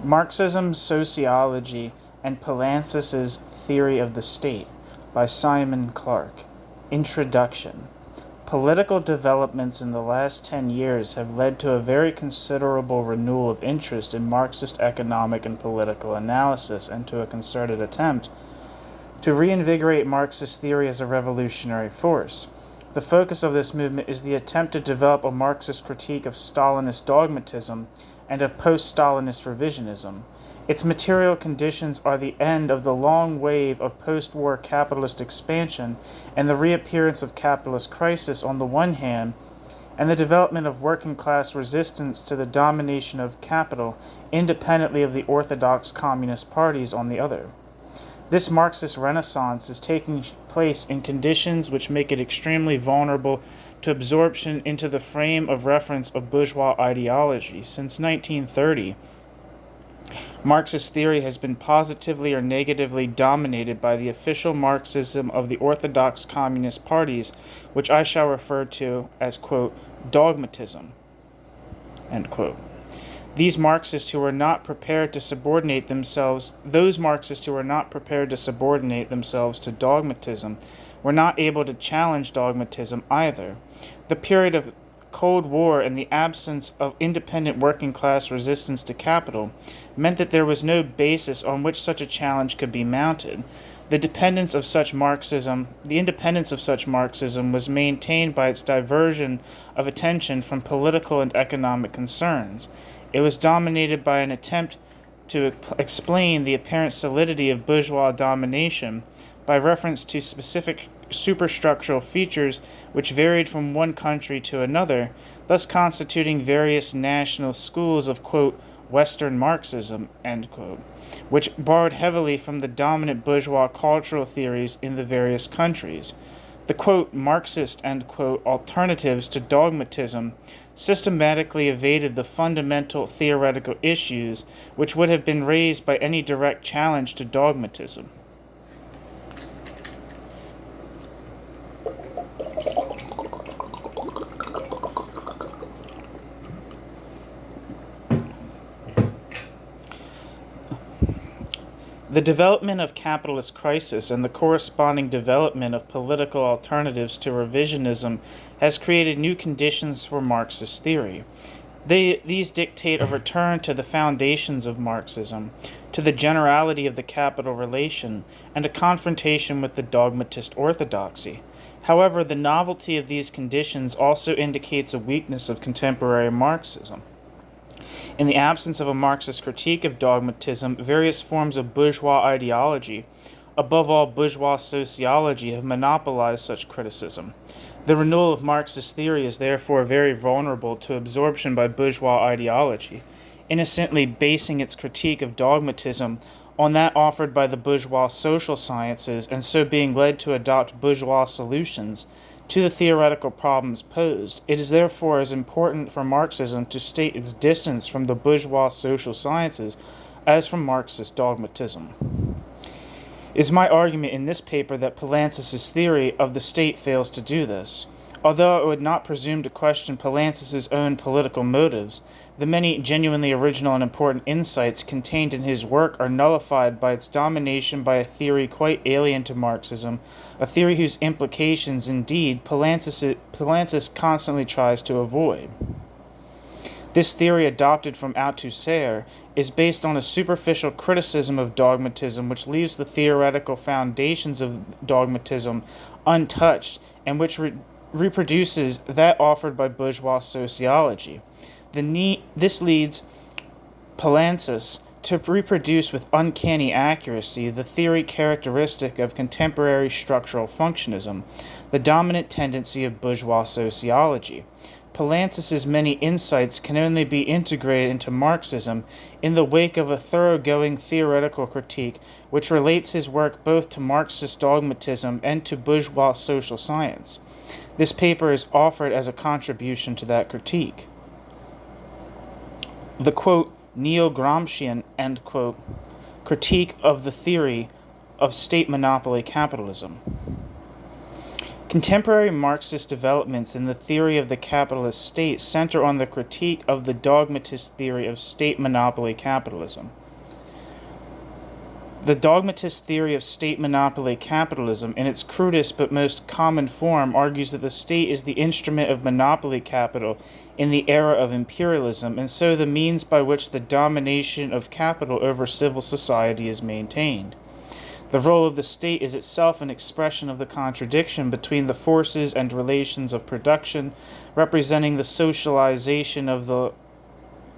Marxism, Sociology, and Poulantzas' Theory of the State by Simon Clarke. Introduction. Political developments in the last 10 years have led to a very considerable renewal of interest in Marxist economic and political analysis and to a concerted attempt to reinvigorate Marxist theory as a revolutionary force. The focus of this movement is the attempt to develop a Marxist critique of Stalinist dogmatism and of post-Stalinist revisionism. Its material conditions are the end of the long wave of post-war capitalist expansion and the reappearance of capitalist crisis on the one hand, and the development of working-class resistance to the domination of capital independently of the orthodox communist parties on the other. This Marxist renaissance is taking place in conditions which make it extremely vulnerable to absorption into the frame of reference of bourgeois ideology. Since 1930, Marxist theory has been positively or negatively dominated by the official Marxism of the orthodox communist parties, which I shall refer to as, quote, dogmatism, end quote. Those Marxists who are not prepared to subordinate themselves to dogmatism were not able to challenge dogmatism either. The period of Cold War and the absence of independent working class resistance to capital meant that there was no basis on which such a challenge could be mounted. The independence of such Marxism was maintained by its diversion of attention from political and economic concerns. It was dominated by an attempt to explain the apparent solidity of bourgeois domination by reference to specific superstructural features which varied from one country to another, thus constituting various national schools of, quote, Western Marxism, end quote, which borrowed heavily from the dominant bourgeois cultural theories in the various countries. The, quote, Marxist, end quote, alternatives to dogmatism systematically evaded the fundamental theoretical issues which would have been raised by any direct challenge to dogmatism. The development of capitalist crisis and the corresponding development of political alternatives to revisionism has created new conditions for Marxist theory. These dictate a return to the foundations of Marxism, to the generality of the capital relation, and a confrontation with the dogmatist orthodoxy. However, the novelty of these conditions also indicates a weakness of contemporary Marxism. In the absence of a Marxist critique of dogmatism, various forms of bourgeois ideology, above all bourgeois sociology, have monopolized such criticism. The renewal of Marxist theory is therefore very vulnerable to absorption by bourgeois ideology, innocently basing its critique of dogmatism on that offered by the bourgeois social sciences, and so being led to adopt bourgeois solutions to the theoretical problems posed. It is therefore as important for Marxism to state its distance from the bourgeois social sciences as from Marxist dogmatism. It is my argument in this paper that Poulantzas' theory of the state fails to do this. Although I would not presume to question Poulantzas' own political motives, the many genuinely original and important insights contained in his work are nullified by its domination by a theory quite alien to Marxism, a theory whose implications, indeed, Poulantzas constantly tries to avoid. This theory, adopted from Althusser, is based on a superficial criticism of dogmatism which leaves the theoretical foundations of dogmatism untouched and which reproduces that offered by bourgeois sociology. This leads Poulantzas to reproduce with uncanny accuracy the theory characteristic of contemporary structural functionism, the dominant tendency of bourgeois sociology. Poulantzas' many insights can only be integrated into Marxism in the wake of a thoroughgoing theoretical critique which relates his work both to Marxist dogmatism and to bourgeois social science. This paper is offered as a contribution to that critique. The, quote, neo-Gramscian, end quote, critique of the theory of state monopoly capitalism. Contemporary Marxist developments in the theory of the capitalist state center on the critique of the dogmatist theory of state monopoly capitalism. The dogmatist theory of state monopoly capitalism, in its crudest but most common form, argues that the state is the instrument of monopoly capital in the era of imperialism, and so the means by which the domination of capital over civil society is maintained. The role of the state is itself an expression of the contradiction between the forces and relations of production, representing the socialization of the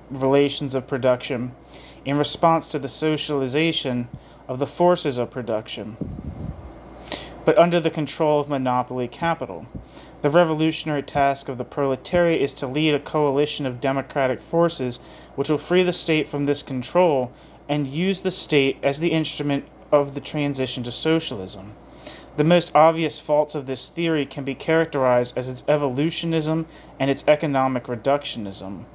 relations of production in response to the socialization of the forces of production, but under the control of monopoly capital. The revolutionary task of the proletariat is to lead a coalition of democratic forces which will free the state from this control and use the state as the instrument of the transition to socialism. The most obvious faults of this theory can be characterized as its evolutionism and its economic reductionism.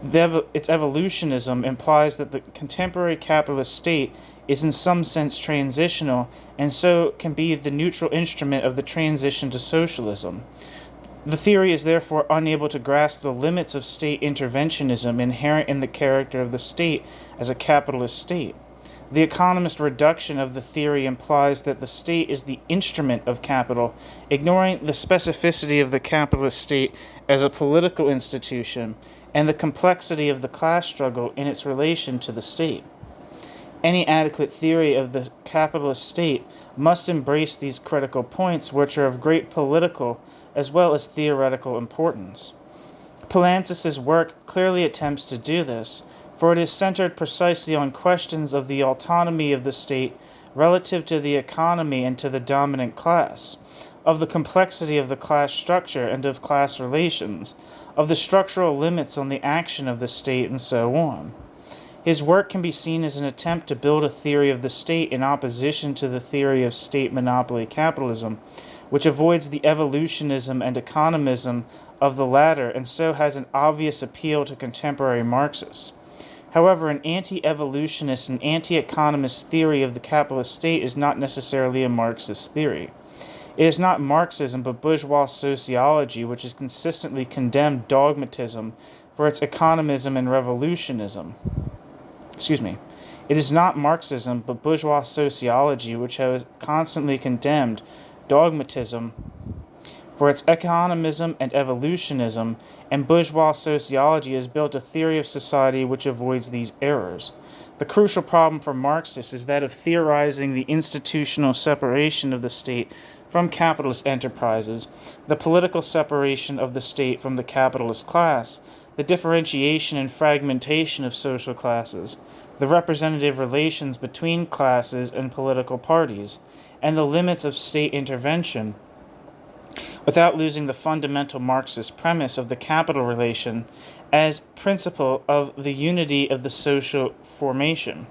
Its evolutionism implies that the contemporary capitalist state is in some sense transitional and so can be the neutral instrument of the transition to socialism. The theory is therefore unable to grasp the limits of state interventionism inherent in the character of the state as a capitalist state. The economist reduction of the theory implies that the state is the instrument of capital, ignoring the specificity of the capitalist state as a political institution and the complexity of the class struggle in its relation to the state. Any adequate theory of the capitalist state must embrace these critical points, which are of great political as well as theoretical importance. Poulantzas' work clearly attempts to do this, for it is centered precisely on questions of the autonomy of the state relative to the economy and to the dominant class, of the complexity of the class structure and of class relations, of the structural limits on the action of the state, and so on. His work can be seen as an attempt to build a theory of the state in opposition to the theory of state monopoly capitalism, which avoids the evolutionism and economism of the latter and so has an obvious appeal to contemporary Marxists. However, an anti-evolutionist and anti-economist theory of the capitalist state is not necessarily a Marxist theory. It is not Marxism but bourgeois sociology which has consistently condemned dogmatism for its economism and revolutionism. It is not Marxism but bourgeois sociology which has constantly condemned dogmatism for its economism and evolutionism, and bourgeois sociology has built a theory of society which avoids these errors. The crucial problem for Marxists is that of theorizing the institutional separation of the state from capitalist enterprises, the political separation of the state from the capitalist class, the differentiation and fragmentation of social classes, the representative relations between classes and political parties, and the limits of state intervention, without losing the fundamental Marxist premise of the capital relation as principle of the unity of the social formation.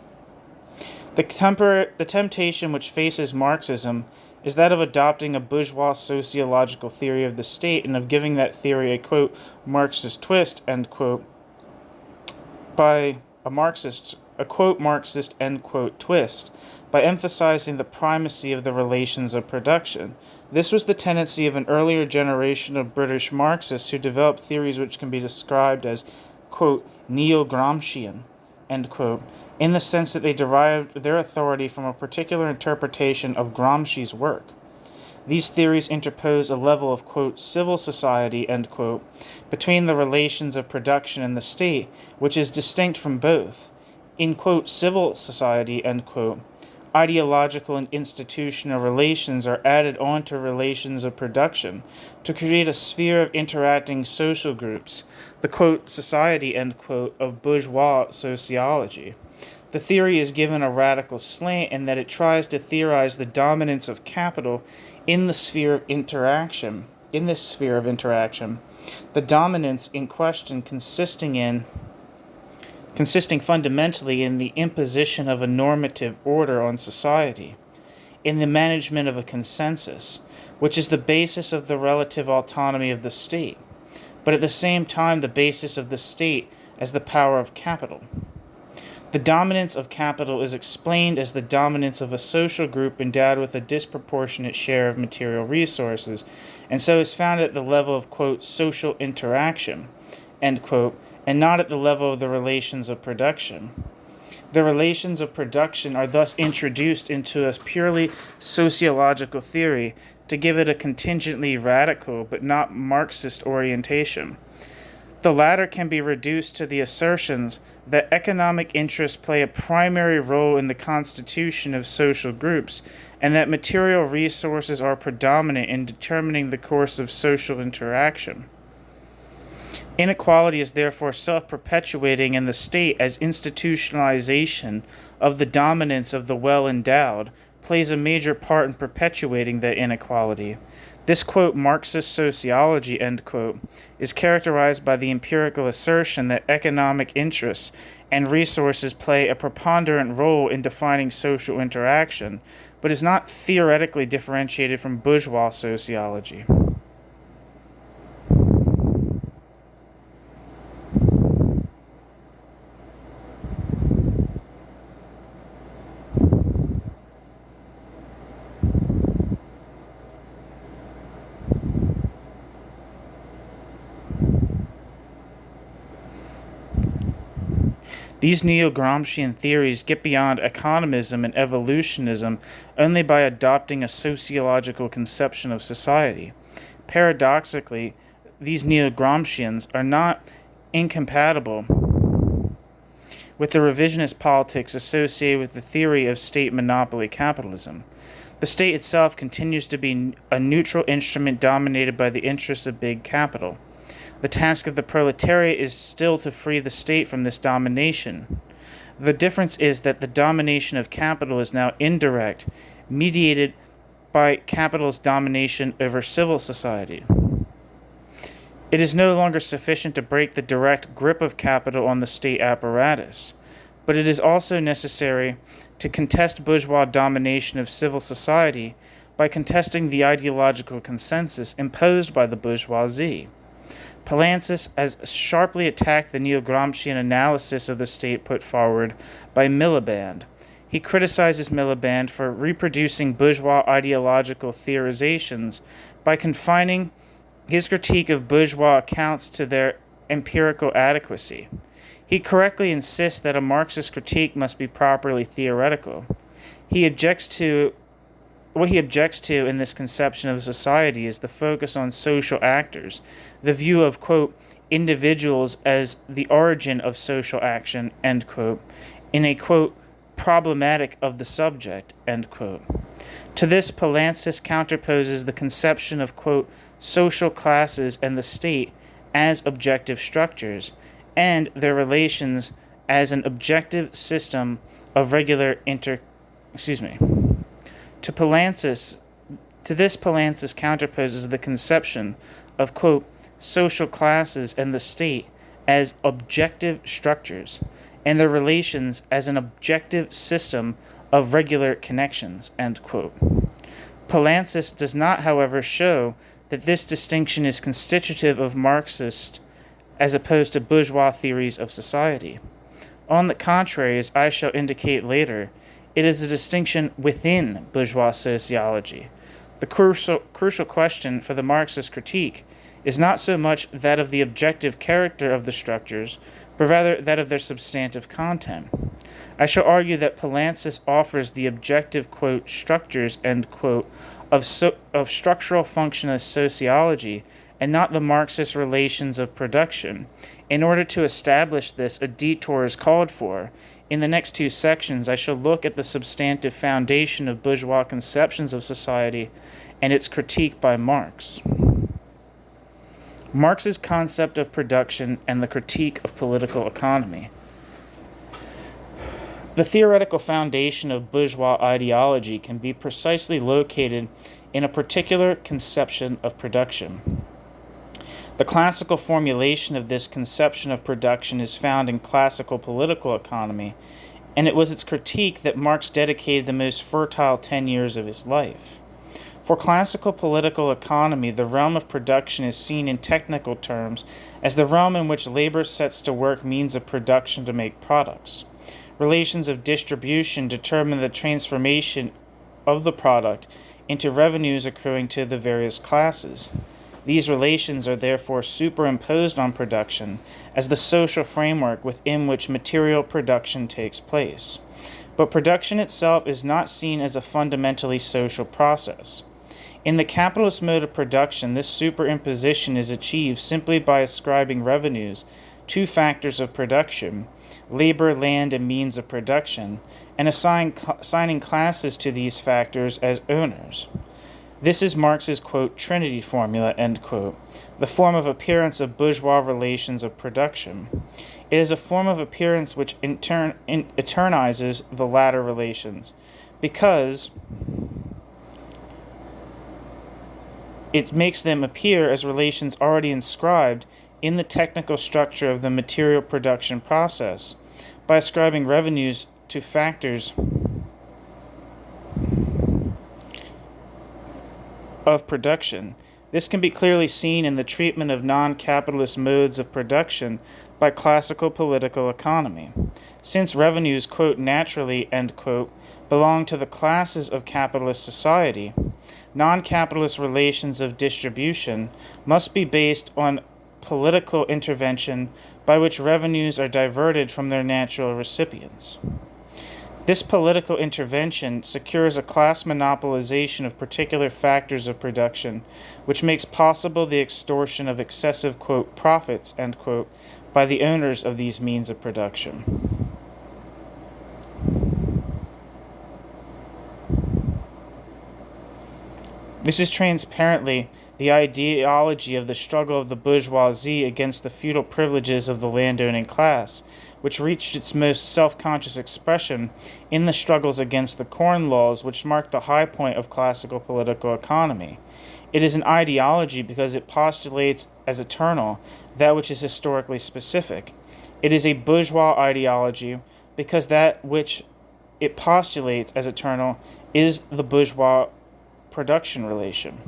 The temptation which faces Marxism is that of adopting a bourgeois sociological theory of the state and of giving that theory a, quote, Marxist twist, end quote, by a quote Marxist, end quote, twist, by emphasizing the primacy of the relations of production. This was the tendency of an earlier generation of British Marxists who developed theories which can be described as, quote, neo-Gramscian, end quote, in the sense that they derived their authority from a particular interpretation of Gramsci's work. These theories interpose a level of, quote, civil society, end quote, between the relations of production and the state, which is distinct from both. In, quote, civil society, end quote, ideological and institutional relations are added on to relations of production to create a sphere of interacting social groups, the, quote, society, end quote, of bourgeois sociology. The theory is given a radical slant in that it tries to theorize the dominance of capital in this sphere of interaction. The dominance in question consisting fundamentally in the imposition of a normative order on society, in the management of a consensus, which is the basis of the relative autonomy of the state, but at the same time the basis of the state as the power of capital. The dominance of capital is explained as the dominance of a social group endowed with a disproportionate share of material resources, and so is found at the level of, quote, social interaction, end quote, and not at the level of the relations of production. The relations of production are thus introduced into a purely sociological theory to give it a contingently radical but not Marxist orientation. The latter can be reduced to the assertions that economic interests play a primary role in the constitution of social groups, and that material resources are predominant in determining the course of social interaction. Inequality is therefore self-perpetuating, and the state, as institutionalization of the dominance of the well-endowed, plays a major part in perpetuating that inequality. This, quote, Marxist sociology, end quote, is characterized by the empirical assertion that economic interests and resources play a preponderant role in defining social interaction, but is not theoretically differentiated from bourgeois sociology. These neo-Gramscian theories get beyond economism and evolutionism only by adopting a sociological conception of society. Paradoxically, these neo-Gramscians are not incompatible with the revisionist politics associated with the theory of state monopoly capitalism. The state itself continues to be a neutral instrument dominated by the interests of big capital. The task of the proletariat is still to free the state from this domination. The difference is that the domination of capital is now indirect, mediated by capital's domination over civil society. It is no longer sufficient to break the direct grip of capital on the state apparatus, but it is also necessary to contest bourgeois domination of civil society by contesting the ideological consensus imposed by the bourgeoisie. Poulantzas has sharply attacked the neo-Gramscian analysis of the state put forward by Miliband. He criticizes Miliband for reproducing bourgeois ideological theorizations by confining his critique of bourgeois accounts to their empirical adequacy. He correctly insists that a Marxist critique must be properly theoretical. What he objects to in this conception of society is the focus on social actors, the view of, quote, individuals as the origin of social action, end quote, in a, quote, problematic of the subject, end quote. To this, Poulantzas counterposes the conception of, quote, social classes and the state as objective structures, and their relations as an objective system of regular To this, Poulantzas counterposes the conception of, quote, social classes and the state as objective structures, and their relations as an objective system of regular connections, end quote. Poulantzas does not, however, show that this distinction is constitutive of Marxist as opposed to bourgeois theories of society. On the contrary, as I shall indicate later, it is a distinction within bourgeois sociology. The crucial question for the Marxist critique is not so much that of the objective character of the structures, but rather that of their substantive content. I shall argue that Poulantzas offers the objective, quote, structures, end quote, of structural functionalist sociology, and not the Marxist relations of production. In order to establish this, a detour is called for. In the next two sections, I shall look at the substantive foundation of bourgeois conceptions of society and its critique by Marx. Marx's concept of production and the critique of political economy. The theoretical foundation of bourgeois ideology can be precisely located in a particular conception of production. The classical formulation of this conception of production is found in classical political economy, and it was its critique that Marx dedicated the most fertile 10 years of his life. For classical political economy, the realm of production is seen in technical terms as the realm in which labor sets to work means of production to make products. Relations of distribution determine the transformation of the product into revenues accruing to the various classes. These relations are therefore superimposed on production as the social framework within which material production takes place. But production itself is not seen as a fundamentally social process. In the capitalist mode of production, this superimposition is achieved simply by ascribing revenues to factors of production, labor, land, and means of production, and assigning classes to these factors as owners. This is Marx's, quote, Trinity formula, end quote, the form of appearance of bourgeois relations of production. It is a form of appearance which in turn eternizes the latter relations, because it makes them appear as relations already inscribed in the technical structure of the material production process, by ascribing revenues to factors of production. This can be clearly seen in the treatment of non-capitalist modes of production by classical political economy. Since revenues, quote, naturally, end quote, belong to the classes of capitalist society, non-capitalist relations of distribution must be based on political intervention by which revenues are diverted from their natural recipients. This political intervention secures a class monopolization of particular factors of production, which makes possible the extortion of excessive, quote, profits, end quote, by the owners of these means of production. This is transparently the ideology of the struggle of the bourgeoisie against the feudal privileges of the landowning class, which reached its most self-conscious expression in the struggles against the Corn Laws, which marked the high point of classical political economy. It is an ideology because it postulates as eternal that which is historically specific. It is a bourgeois ideology because that which it postulates as eternal is the bourgeois production relation.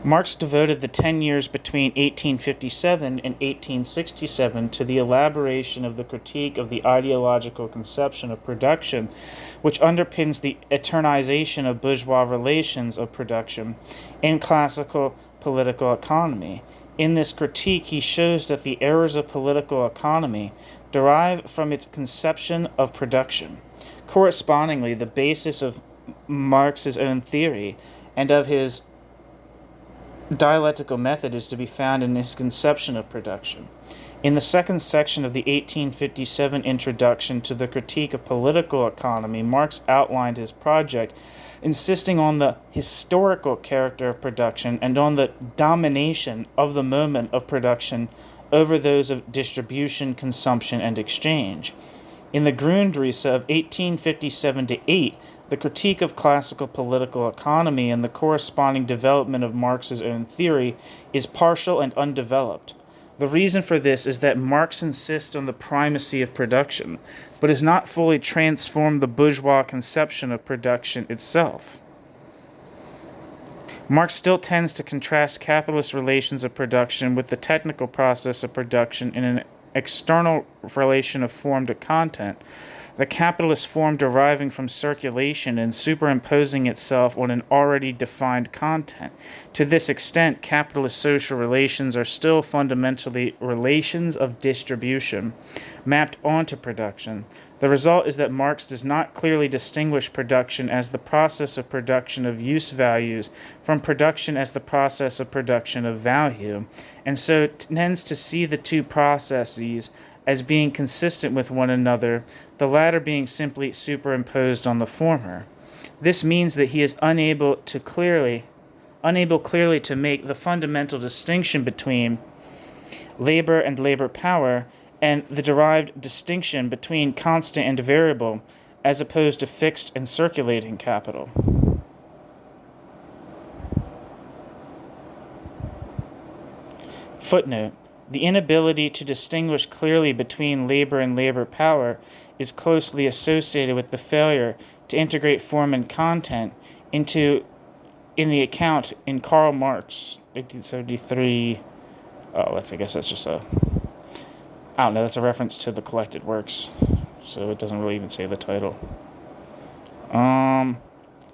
Marx devoted the 10 years between 1857 and 1867 to the elaboration of the critique of the ideological conception of production, which underpins the eternization of bourgeois relations of production in classical political economy. In this critique, he shows that the errors of political economy derive from its conception of production. Correspondingly, the basis of Marx's own theory and of his dialectical method is to be found in his conception of production. In the second section of the 1857 introduction to the critique of political economy, Marx outlined his project, insisting on the historical character of production and on the domination of the moment of production over those of distribution, consumption, and exchange. In the Grundrisse of 1857-8, the critique of classical political economy and the corresponding development of Marx's own theory is partial and undeveloped. The reason for this is that Marx insists on the primacy of production, but has not fully transformed the bourgeois conception of production itself. Marx still tends to contrast capitalist relations of production with the technical process of production in an external relation of form to content, the capitalist form deriving from circulation and superimposing itself on an already defined content. To this extent, capitalist social relations are still fundamentally relations of distribution mapped onto production. The result is that Marx does not clearly distinguish production as the process of production of use values from production as the process of production of value, and so tends to see the two processes as being consistent with one another, the latter being simply superimposed on the former. This means that he is unable clearly to make the fundamental distinction between labor and labor power and the derived distinction between constant and variable as opposed to fixed and circulating capital. Footnote: the inability to distinguish clearly between labor and labor power is closely associated with the failure to integrate form and content in the account in Karl Marx, 1873, Oh, I guess that's just I don't know, that's a reference to the collected works, so it doesn't really even say the title.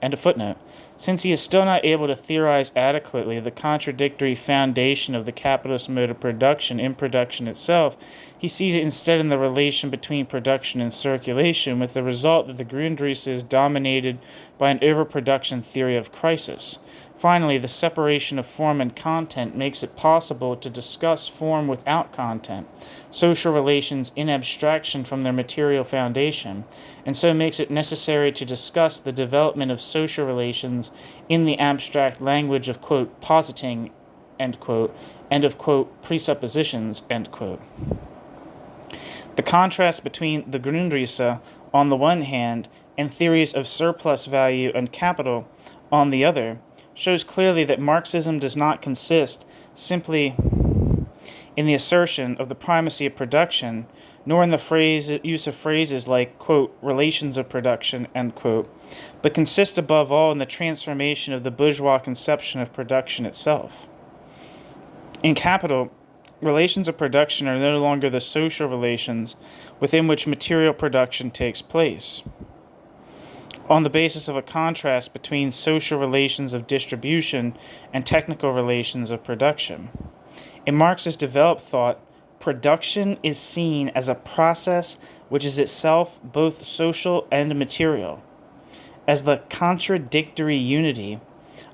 And a footnote. Since he is still not able to theorize adequately the contradictory foundation of the capitalist mode of production in production itself, he sees it instead in the relation between production and circulation, with the result that the Grundrisse is dominated by an overproduction theory of crisis. Finally, the separation of form and content makes it possible to discuss form without content, social relations in abstraction from their material foundation, and so makes it necessary to discuss the development of social relations in the abstract language of, quote, positing, end quote, and of, quote, presuppositions, end quote. The contrast between the Grundrisse, on the one hand, and theories of surplus value and capital, on the other, shows clearly that Marxism does not consist simply in the assertion of the primacy of production, nor in the use of phrases like, quote, relations of production, end quote, but consists above all in the transformation of the bourgeois conception of production itself. In Capital, relations of production are no longer the social relations within which material production takes place, on the basis of a contrast between social relations of distribution and technical relations of production. In Marxist developed thought, production is seen as a process which is itself both social and material, as the contradictory unity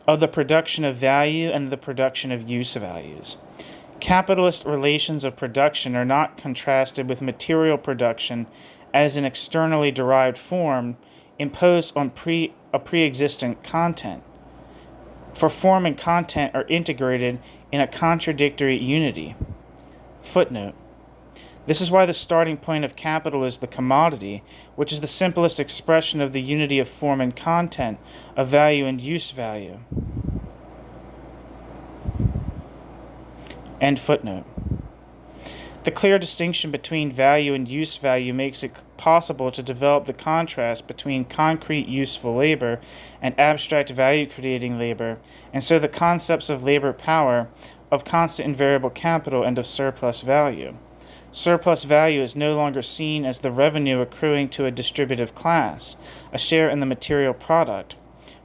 of the production of value and the production of use values. Capitalist relations of production are not contrasted with material production as an externally derived form imposed on a pre-existent content, for form and content are integrated in a contradictory unity. Footnote. This is why the starting point of capital is the commodity, which is the simplest expression of the unity of form and content, of value and use value. End footnote. The clear distinction between value and use value makes it possible to develop the contrast between concrete useful labor and abstract value-creating labor, and so the concepts of labor power, of constant and variable capital, and of surplus value. Surplus value is no longer seen as the revenue accruing to a distributive class, a share in the material product.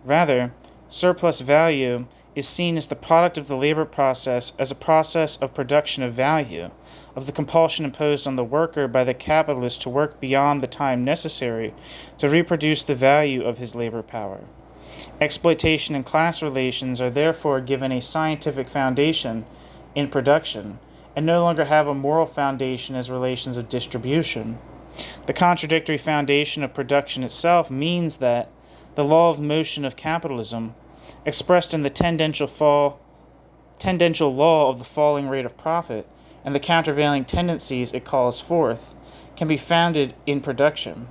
Rather, surplus value is seen as the product of the labor process as a process of production of value, of the compulsion imposed on the worker by the capitalist to work beyond the time necessary to reproduce the value of his labor power. Exploitation and class relations are therefore given a scientific foundation in production, and no longer have a moral foundation as relations of distribution. The contradictory foundation of production itself means that the law of motion of capitalism, expressed in the tendential law of the falling rate of profit, and the countervailing tendencies it calls forth, can be founded in production.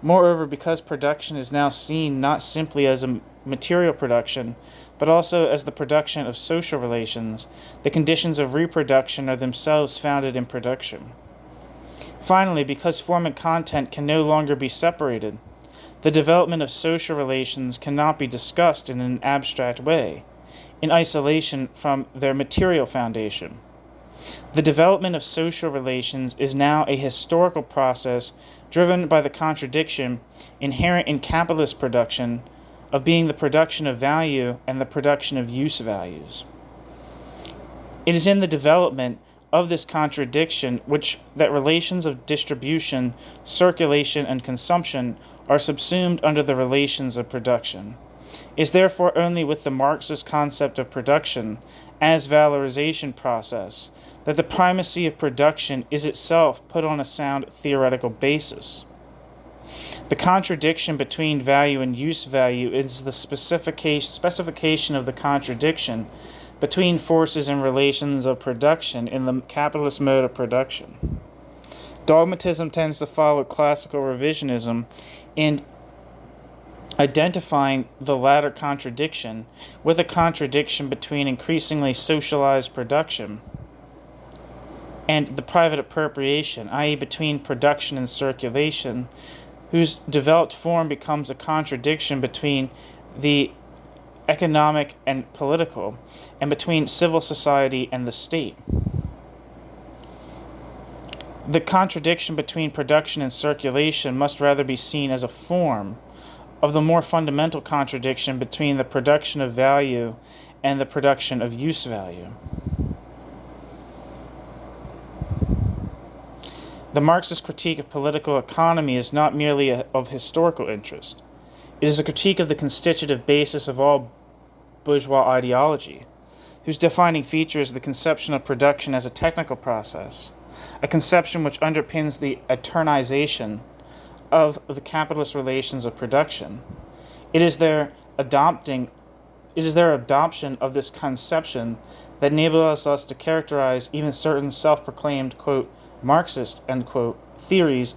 Moreover, because production is now seen not simply as a material production, but also as the production of social relations, the conditions of reproduction are themselves founded in production. Finally, because form and content can no longer be separated, the development of social relations cannot be discussed in an abstract way, in isolation from their material foundation. The development of social relations is now a historical process driven by the contradiction inherent in capitalist production of being the production of value and the production of use values. It is in the development of this contradiction that relations of distribution, circulation, and consumption are subsumed under the relations of production. It is therefore only with the Marxist concept of production as valorization process that the primacy of production is itself put on a sound theoretical basis. The contradiction between value and use value is the specification of the contradiction between forces and relations of production in the capitalist mode of production. Dogmatism tends to follow classical revisionism in identifying the latter contradiction with a contradiction between increasingly socialized production and the private appropriation, i.e. between production and circulation, whose developed form becomes a contradiction between the economic and political, and between civil society and the state. The contradiction between production and circulation must rather be seen as a form of the more fundamental contradiction between the production of value and the production of use value. The Marxist critique of political economy is not merely of historical interest. It is a critique of the constitutive basis of all bourgeois ideology, whose defining feature is the conception of production as a technical process, a conception which underpins the eternization of the capitalist relations of production. It is their adoption of this conception that enables us to characterize even certain self-proclaimed, quote, Marxist, end quote, theories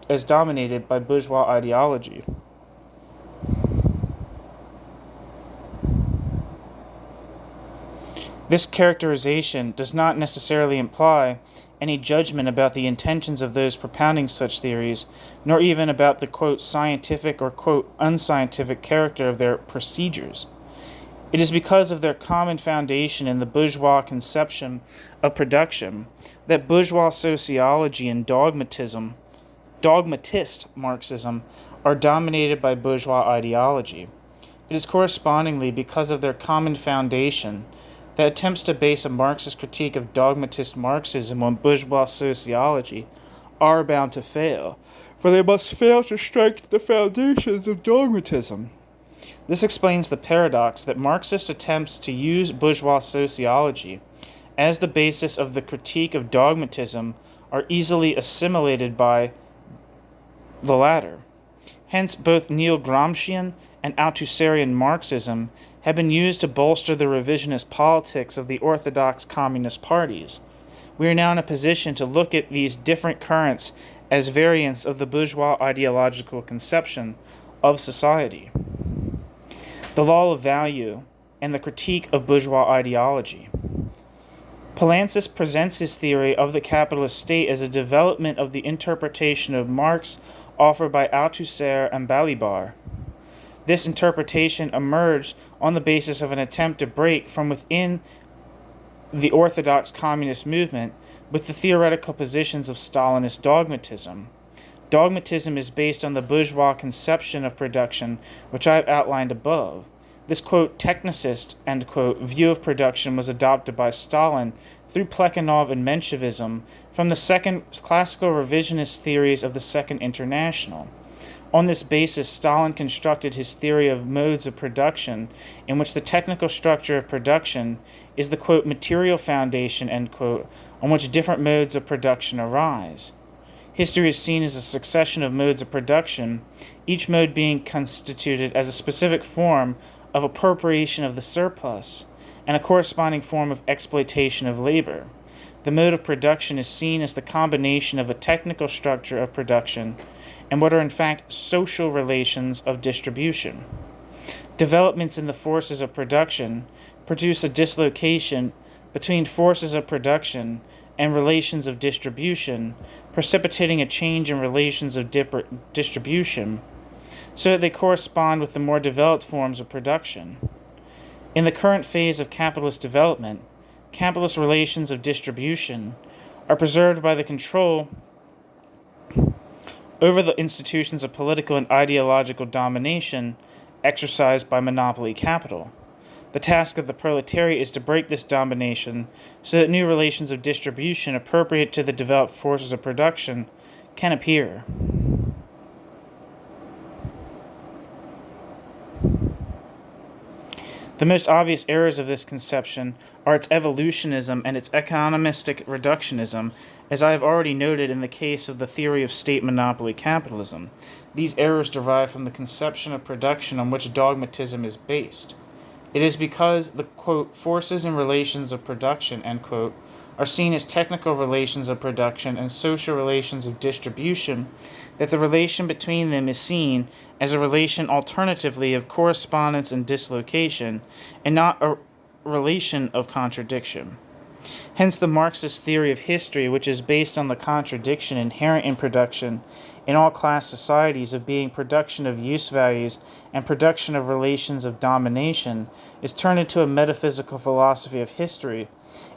as dominated by bourgeois ideology. This characterization does not necessarily imply any judgment about the intentions of those propounding such theories, nor even about the, quote, scientific or, quote, unscientific character of their procedures. It is because of their common foundation in the bourgeois conception of production that bourgeois sociology and dogmatist Marxism, are dominated by bourgeois ideology. It is correspondingly because of their common foundation that attempts to base a Marxist critique of dogmatist Marxism on bourgeois sociology are bound to fail, for they must fail to strike the foundations of dogmatism. This explains the paradox that Marxist attempts to use bourgeois sociology as the basis of the critique of dogmatism are easily assimilated by the latter. Hence, both neo-Gramscian and Althusserian Marxism have been used to bolster the revisionist politics of the orthodox communist parties. We are now in a position to look at these different currents as variants of the bourgeois ideological conception of society. The law of value and the critique of bourgeois ideology. Poulantzas presents his theory of the capitalist state as a development of the interpretation of Marx offered by Althusser and Balibar. This interpretation emerged on the basis of an attempt to break from within the orthodox communist movement with the theoretical positions of Stalinist dogmatism. Dogmatism is based on the bourgeois conception of production, which I have outlined above. This, quote, technicist, end quote, view of production was adopted by Stalin through Plekhanov and Menshevism from the second classical revisionist theories of the Second International. On this basis, Stalin constructed his theory of modes of production, in which the technical structure of production is the, quote, material foundation, end quote, on which different modes of production arise. History is seen as a succession of modes of production, each mode being constituted as a specific form of appropriation of the surplus, and a corresponding form of exploitation of labor. The mode of production is seen as the combination of a technical structure of production and what are in fact social relations of distribution. Developments in the forces of production produce a dislocation between forces of production and relations of distribution, precipitating a change in relations of distribution, so that they correspond with the more developed forms of production. In the current phase of capitalist development, capitalist relations of distribution are preserved by the control over the institutions of political and ideological domination exercised by monopoly capital. The task of the proletariat is to break this domination so that new relations of distribution appropriate to the developed forces of production can appear. The most obvious errors of this conception are its evolutionism and its economistic reductionism, as I have already noted in the case of the theory of state monopoly capitalism. These errors derive from the conception of production on which dogmatism is based. It is because the, quote, forces and relations of production, end quote, are seen as technical relations of production and social relations of distribution that the relation between them is seen as a relation alternatively of correspondence and dislocation, and not a relation of contradiction. Hence the Marxist theory of history, which is based on the contradiction inherent in production, in all class societies of being production of use values and production of relations of domination, is turned into a metaphysical philosophy of history,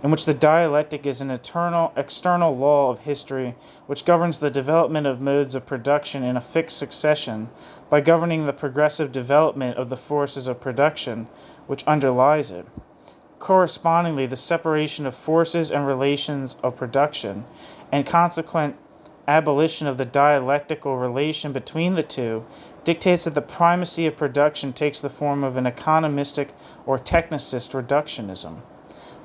in which the dialectic is an eternal external law of history which governs the development of modes of production in a fixed succession by governing the progressive development of the forces of production which underlies it. Correspondingly, the separation of forces and relations of production, and consequent abolition of the dialectical relation between the two, dictates that the primacy of production takes the form of an economistic or technicist reductionism.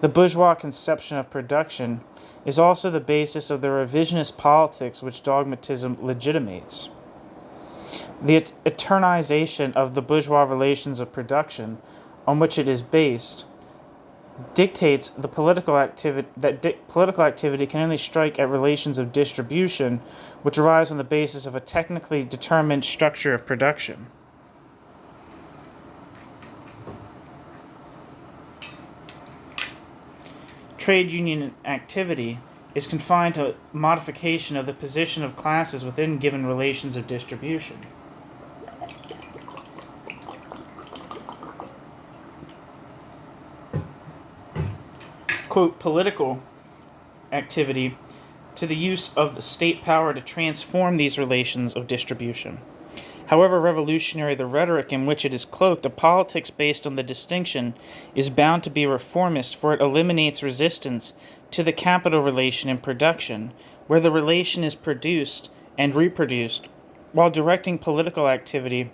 The bourgeois conception of production is also the basis of the revisionist politics which dogmatism legitimates. The eternization of the bourgeois relations of production, on which it is based, dictates the political activity political activity can only strike at relations of distribution, which arise on the basis of a technically determined structure of production. Trade union activity is confined to modification of the position of classes within given relations of distribution. Quote, political activity to the use of the state power to transform these relations of distribution. However revolutionary the rhetoric in which it is cloaked, a politics based on the distinction is bound to be reformist, for it eliminates resistance to the capital relation in production, where the relation is produced and reproduced, while directing political activity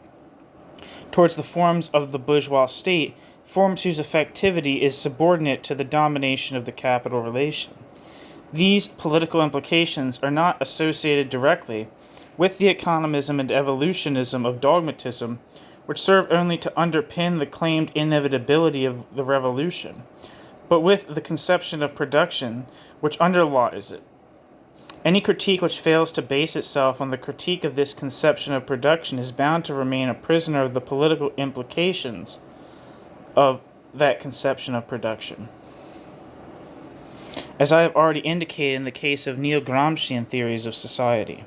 towards the forms of the bourgeois state, forms whose effectivity is subordinate to the domination of the capital relation. These political implications are not associated directly with the economism and evolutionism of dogmatism, which serve only to underpin the claimed inevitability of the revolution, but with the conception of production which underlies it. Any critique which fails to base itself on the critique of this conception of production is bound to remain a prisoner of the political implications of that conception of production. As I have already indicated in the case of neo-Gramscian theories of society.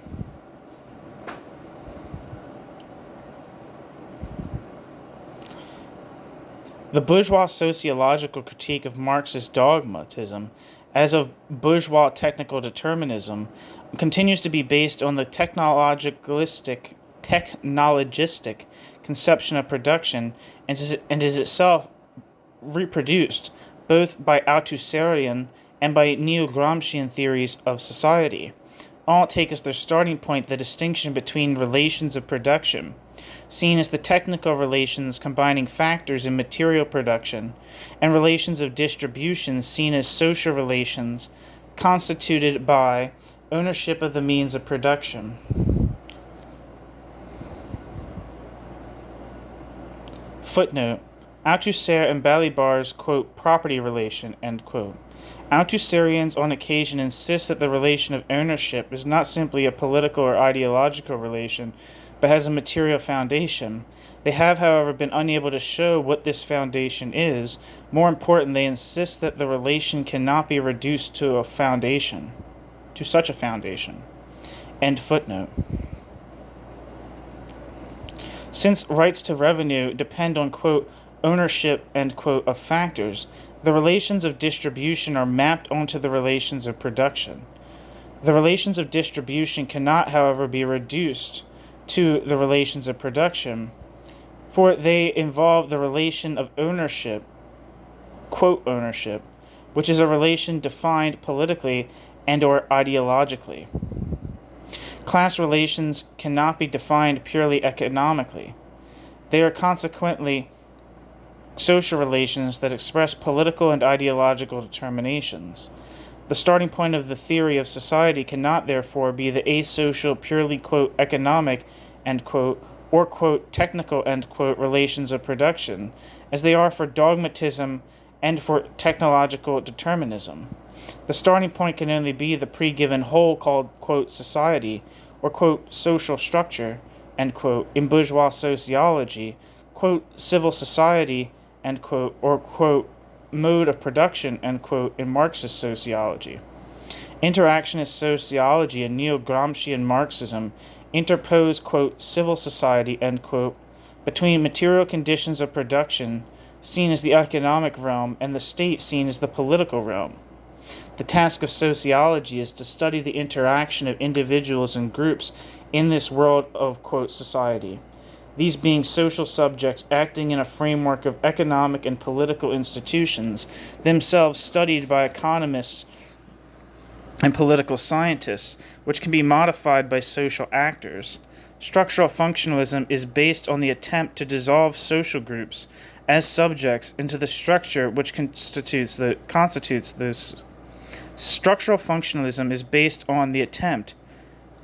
The bourgeois sociological critique of Marxist dogmatism, as of bourgeois technical determinism, continues to be based on the technologistic conception of production and is itself reproduced both by Althusserian and by neo-Gramscian theories of society. All take as their starting point the distinction between relations of production, seen as the technical relations combining factors in material production, and relations of distribution seen as social relations constituted by ownership of the means of production. Footnote: Althusser and Balibar's, quote, property relation, end quote. Althusserians on occasion insist that the relation of ownership is not simply a political or ideological relation, but has a material foundation. They have, however, been unable to show what this foundation is. More important, they insist that the relation cannot be reduced to a foundation, to such a foundation. End footnote. Since rights to revenue depend on, quote, ownership, end quote, of factors, the relations of distribution are mapped onto the relations of production. The relations of distribution cannot, however, be reduced to the relations of production, for they involve the relation of ownership, quote, ownership, which is a relation defined politically and or ideologically. Class relations cannot be defined purely economically. They are consequently social relations that express political and ideological determinations. The starting point of the theory of society cannot, therefore, be the asocial, purely, quote, economic, end quote, or, quote, technical, end quote, relations of production, as they are for dogmatism and for technological determinism. The starting point can only be the pre-given whole called, quote, society, or, quote, social structure, end quote, in bourgeois sociology, quote, civil society, end quote, or, quote, mode of production, end quote, in Marxist sociology. Interactionist sociology and neo-Gramscian Marxism interpose, quote, civil society, end quote, between material conditions of production, seen as the economic realm, and the state seen as the political realm. The task of sociology is to study the interaction of individuals and groups in this world of, quote, society, these being social subjects acting in a framework of economic and political institutions, themselves studied by economists and political scientists, which can be modified by social actors. Structural functionalism is based on the attempt to dissolve social groups as subjects into the structure which constitutes those. Structural functionalism is based on the attempt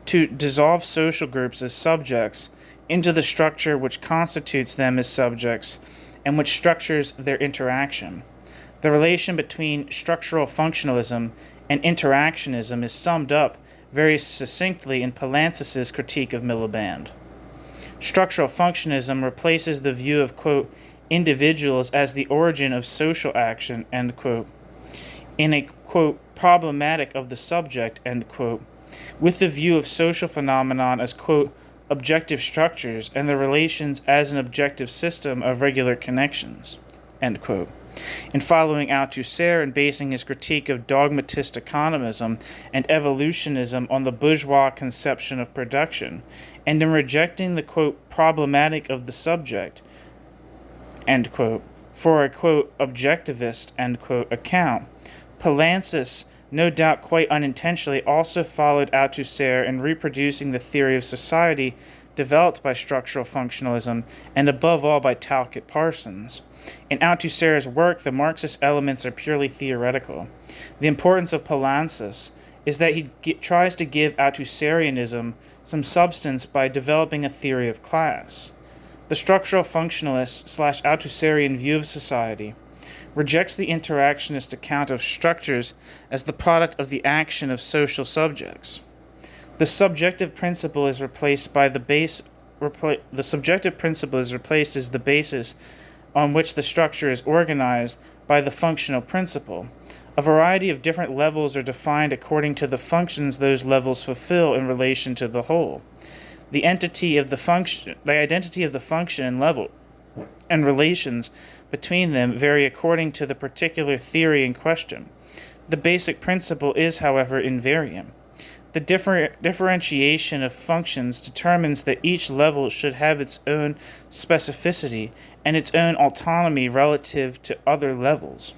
to dissolve social groups as subjects into the structure which constitutes them as subjects and which structures their interaction. The relation between structural functionalism and interactionism is summed up very succinctly in Poulantzas' critique of Miliband. Structural functionalism replaces the view of, quote, individuals as the origin of social action, end quote, in a, quote, problematic of the subject, end quote, with the view of social phenomenon as, quote, objective structures and their relations as an objective system of regular connections, end quote. In following Althusser and basing his critique of dogmatist economism and evolutionism on the bourgeois conception of production, and in rejecting the, quote, problematic of the subject, end quote, for a, quote, objectivist, end quote, account, Poulantzas, no doubt quite unintentionally, also followed Althusser in reproducing the theory of society developed by structural functionalism and above all by Talcott Parsons. In Althusser's work, the Marxist elements are purely theoretical. The importance of Poulantzas is that he tries to give Althusserianism some substance by developing a theory of class. The structural functionalist / Althusserian view of society rejects the interactionist account of structures as the product of the action of social subjects. The subjective principle is replaced by the subjective principle is replaced as the basis on which the structure is organized by the functional principle. A variety of different levels are defined according to the functions those levels fulfill in relation to the whole. The identity of the function and level and relations between them vary according to the particular theory in question. The basic principle is, however, invariant. The differentiation of functions determines that each level should have its own specificity and its own autonomy relative to other levels.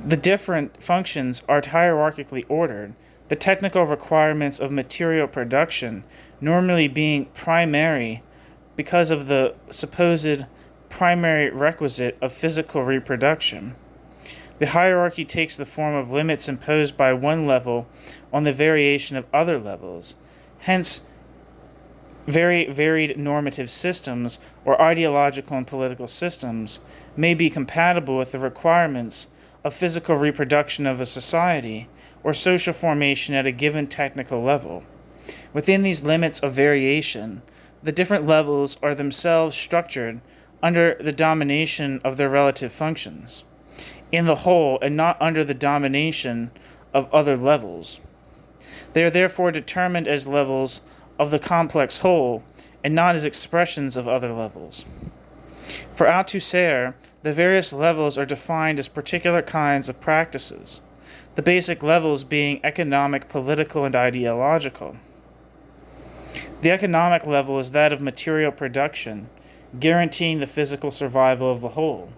The different functions are hierarchically ordered, the technical requirements of material production normally being primary because of the supposed primary requisite of physical reproduction. The hierarchy takes the form of limits imposed by one level on the variation of other levels. Hence, very varied normative systems or ideological and political systems may be compatible with the requirements of physical reproduction of a society or social formation at a given technical level. Within these limits of variation, the different levels are themselves structured under the domination of their relative functions, in the whole and not under the domination of other levels. They are therefore determined as levels of the complex whole and not as expressions of other levels. For Althusser, the various levels are defined as particular kinds of practices, the basic levels being economic, political, and ideological. The economic level is that of material production, guaranteeing the physical survival of the whole.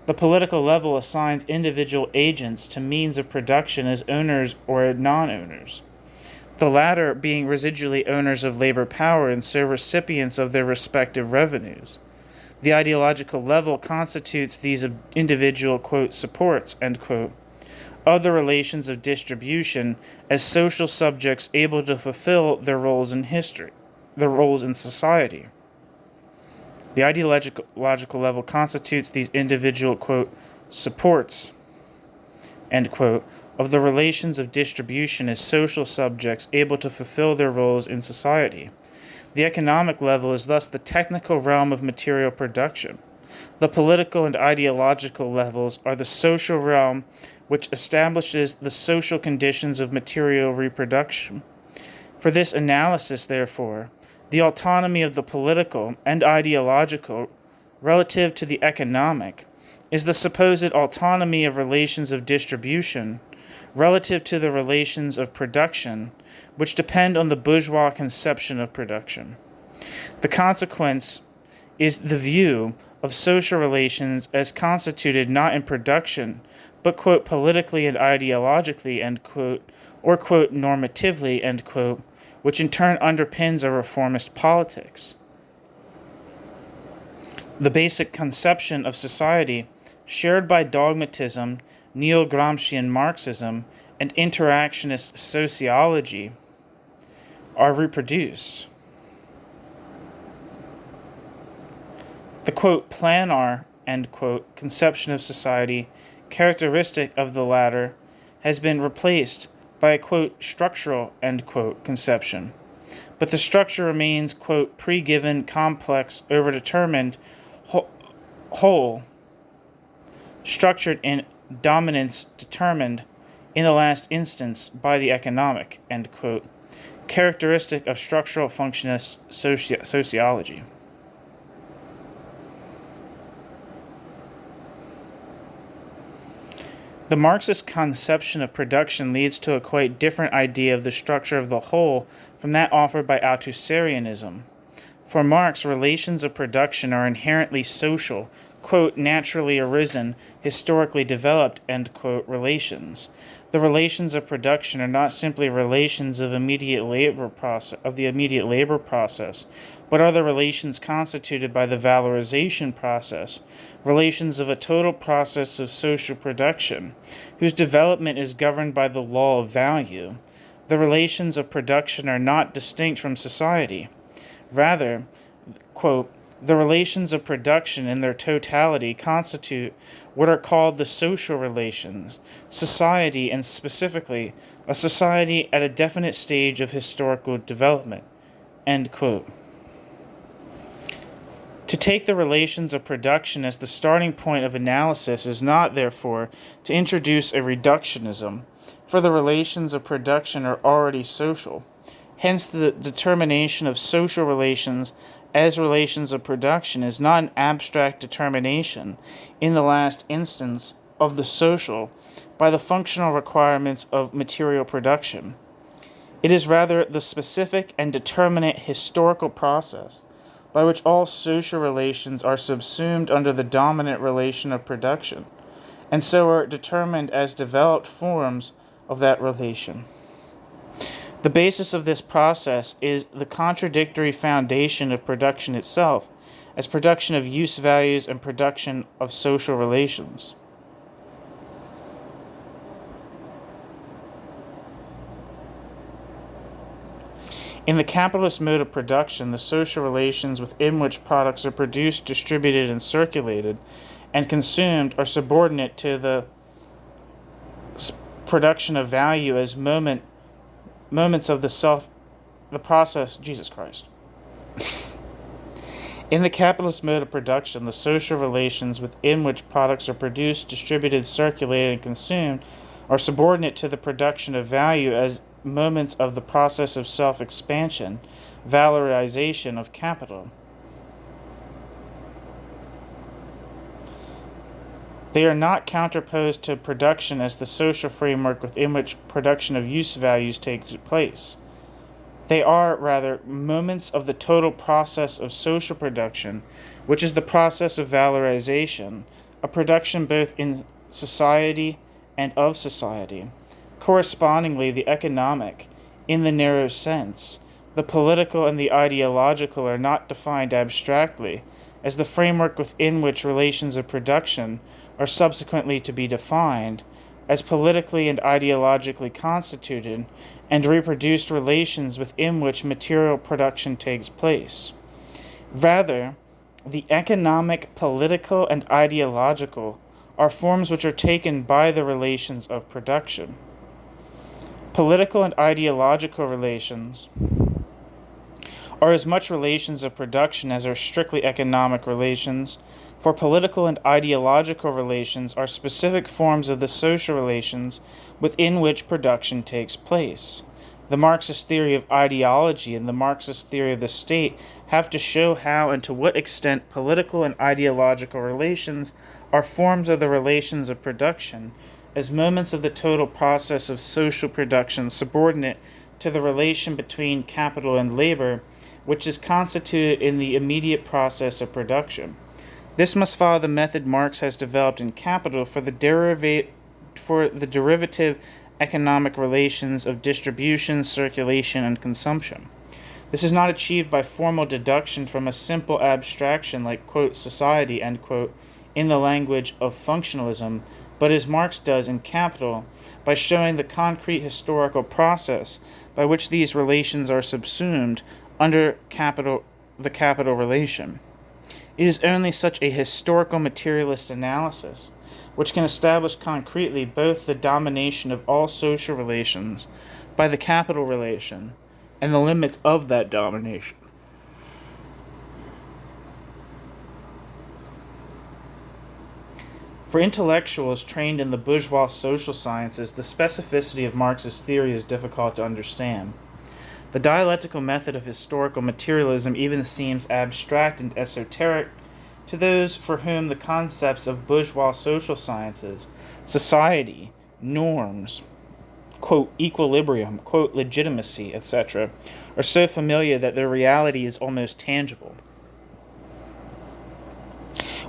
The political level assigns individual agents to means of production as owners or non-owners, the latter being residually owners of labor power and so recipients of their respective revenues. The ideological level constitutes these individual, quote, supports, end quote, of the relations of distribution as social subjects able to fulfill their roles in history, their roles in society. The ideological level constitutes these individual, quote, supports, end quote, of the relations of distribution as social subjects able to fulfill their roles in society. The economic level is thus the technical realm of material production. The political and ideological levels are the social realm which establishes the social conditions of material reproduction. For this analysis, therefore, the autonomy of the political and ideological relative to the economic is the supposed autonomy of relations of distribution relative to the relations of production, which depend on the bourgeois conception of production. The consequence is the view of social relations as constituted not in production, but, quote, politically and ideologically, end quote, or, quote, normatively, end quote, which in turn underpins a reformist politics. The basic conception of society, shared by dogmatism, neo-Gramscian Marxism, and interactionist sociology, are reproduced. The, quote, planar, end quote, conception of society, characteristic of the latter, has been replaced by a, quote, structural, end quote, conception. But the structure remains, quote, pre-given, complex, overdetermined, whole, structured in dominance determined in the last instance by the economic, end quote, characteristic of structural functionist sociology. The Marxist conception of production leads to a quite different idea of the structure of the whole from that offered by Althusserianism. For Marx, relations of production are inherently social, quote, naturally arisen, historically developed, end quote, relations. The relations of production are not simply relations of the immediate labor process, but are the relations constituted by the valorization process, relations of a total process of social production, whose development is governed by the law of value. The relations of production are not distinct from society. Rather, quote, the relations of production in their totality constitute what are called the social relations, society, and specifically, a society at a definite stage of historical development, end quote. To take the relations of production as the starting point of analysis is not, therefore, to introduce a reductionism, for the relations of production are already social. Hence, the determination of social relations as relations of production is not an abstract determination, in the last instance, of the social by the functional requirements of material production. It is rather the specific and determinate historical process by which all social relations are subsumed under the dominant relation of production, and so are determined as developed forms of that relation. The basis of this process is the contradictory foundation of production itself, as production of use values and production of social relations. In the capitalist mode of production, the social relations within which products are produced, distributed, and circulated, and consumed are subordinate to the production of value as moments of the process, Jesus Christ. In the capitalist mode of production, the social relations within which products are produced, distributed, circulated, and consumed are subordinate to the production of value as moments of the process of self-expansion, valorization of capital. They are not counterposed to production as the social framework within which production of use values takes place. They are, rather, moments of the total process of social production, which is the process of valorization, a production both in society and of society. Correspondingly, the economic, in the narrow sense, the political and the ideological are not defined abstractly, as the framework within which relations of production are subsequently to be defined, as politically and ideologically constituted and reproduced relations within which material production takes place. Rather, the economic, political, and ideological are forms which are taken by the relations of production. Political and ideological relations are as much relations of production as are strictly economic relations, for political and ideological relations are specific forms of the social relations within which production takes place. The Marxist theory of ideology and the Marxist theory of the state have to show how and to what extent political and ideological relations are forms of the relations of production, as moments of the total process of social production subordinate to the relation between capital and labor, which is constituted in the immediate process of production. This must follow the method Marx has developed in Capital for the derivative economic relations of distribution, circulation, and consumption. This is not achieved by formal deduction from a simple abstraction like, quote, society, end quote, in the language of functionalism, but as Marx does in Capital, by showing the concrete historical process by which these relations are subsumed under the capital relation. It is only such a historical materialist analysis which can establish concretely both the domination of all social relations by the capital relation and the limits of that domination. For intellectuals trained in the bourgeois social sciences, the specificity of Marxist theory is difficult to understand. The dialectical method of historical materialism even seems abstract and esoteric to those for whom the concepts of bourgeois social sciences, society, norms, quote, equilibrium, quote, legitimacy, etc., are so familiar that their reality is almost tangible.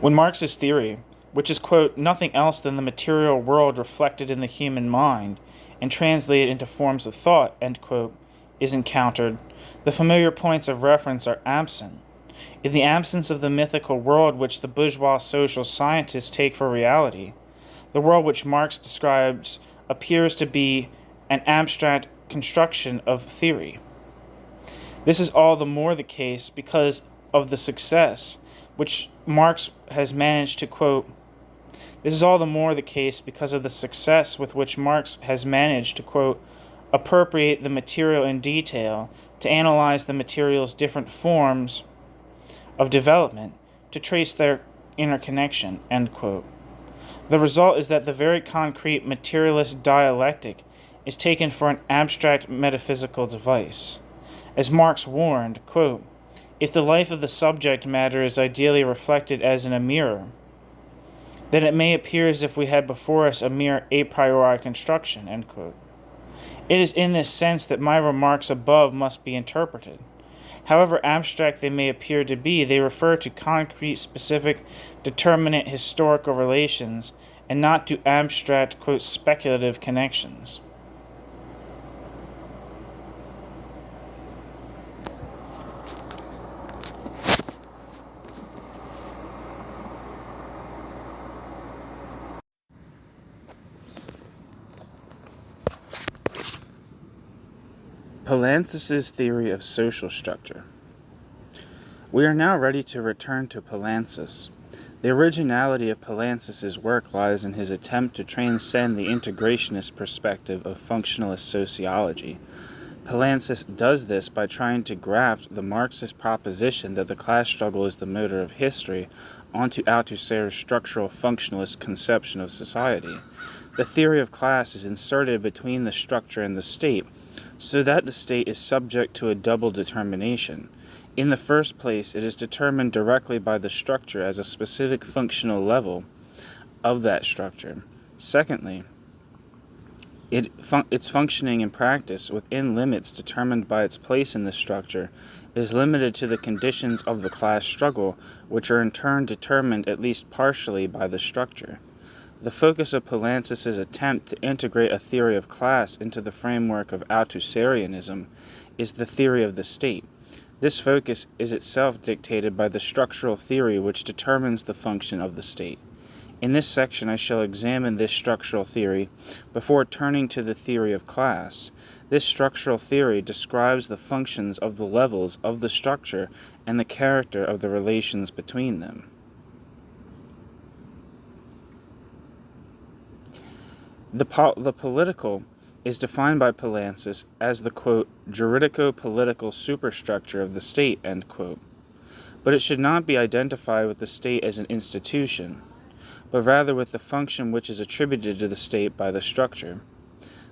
When Marxist theory, which is, quote, nothing else than the material world reflected in the human mind and translated into forms of thought, end quote, is encountered, the familiar points of reference are absent. In the absence of the mythical world which the bourgeois social scientists take for reality, the world which Marx describes appears to be an abstract construction of theory. This is all the more the case because of the success which Marx has managed to, quote, this is all the more the case because of the success with which Marx has managed to, quote, appropriate the material in detail, to analyze the material's different forms of development, to trace their interconnection, end quote. The result is that the very concrete materialist dialectic is taken for an abstract metaphysical device. As Marx warned, quote, if the life of the subject matter is ideally reflected as in a mirror, then it may appear as if we had before us a mere a priori construction, end quote. It is in this sense that my remarks above must be interpreted. However abstract they may appear to be, they refer to concrete, specific, determinate historical relations, and not to abstract, quote, speculative connections. Poulantzas' theory of social structure. We are now ready to return to Poulantzas. The originality of Poulantzas' work lies in his attempt to transcend the integrationist perspective of functionalist sociology. Poulantzas does this by trying to graft the Marxist proposition that the class struggle is the motor of history onto Althusser's structural functionalist conception of society. The theory of class is inserted between the structure and the state, so that the state is subject to a double determination. In the first place, it is determined directly by the structure as a specific functional level of that structure. Secondly, its functioning in practice within limits determined by its place in the structure is limited to the conditions of the class struggle, which are in turn determined at least partially by the structure. The focus of Poulantzas' attempt to integrate a theory of class into the framework of Althusserianism is the theory of the state. This focus is itself dictated by the structural theory which determines the function of the state. In this section I shall examine this structural theory before turning to the theory of class. This structural theory describes the functions of the levels of the structure and the character of the relations between them. The political is defined by Poulantzas as the, quote, juridico-political superstructure of the state, end quote. But it should not be identified with the state as an institution, but rather with the function which is attributed to the state by the structure.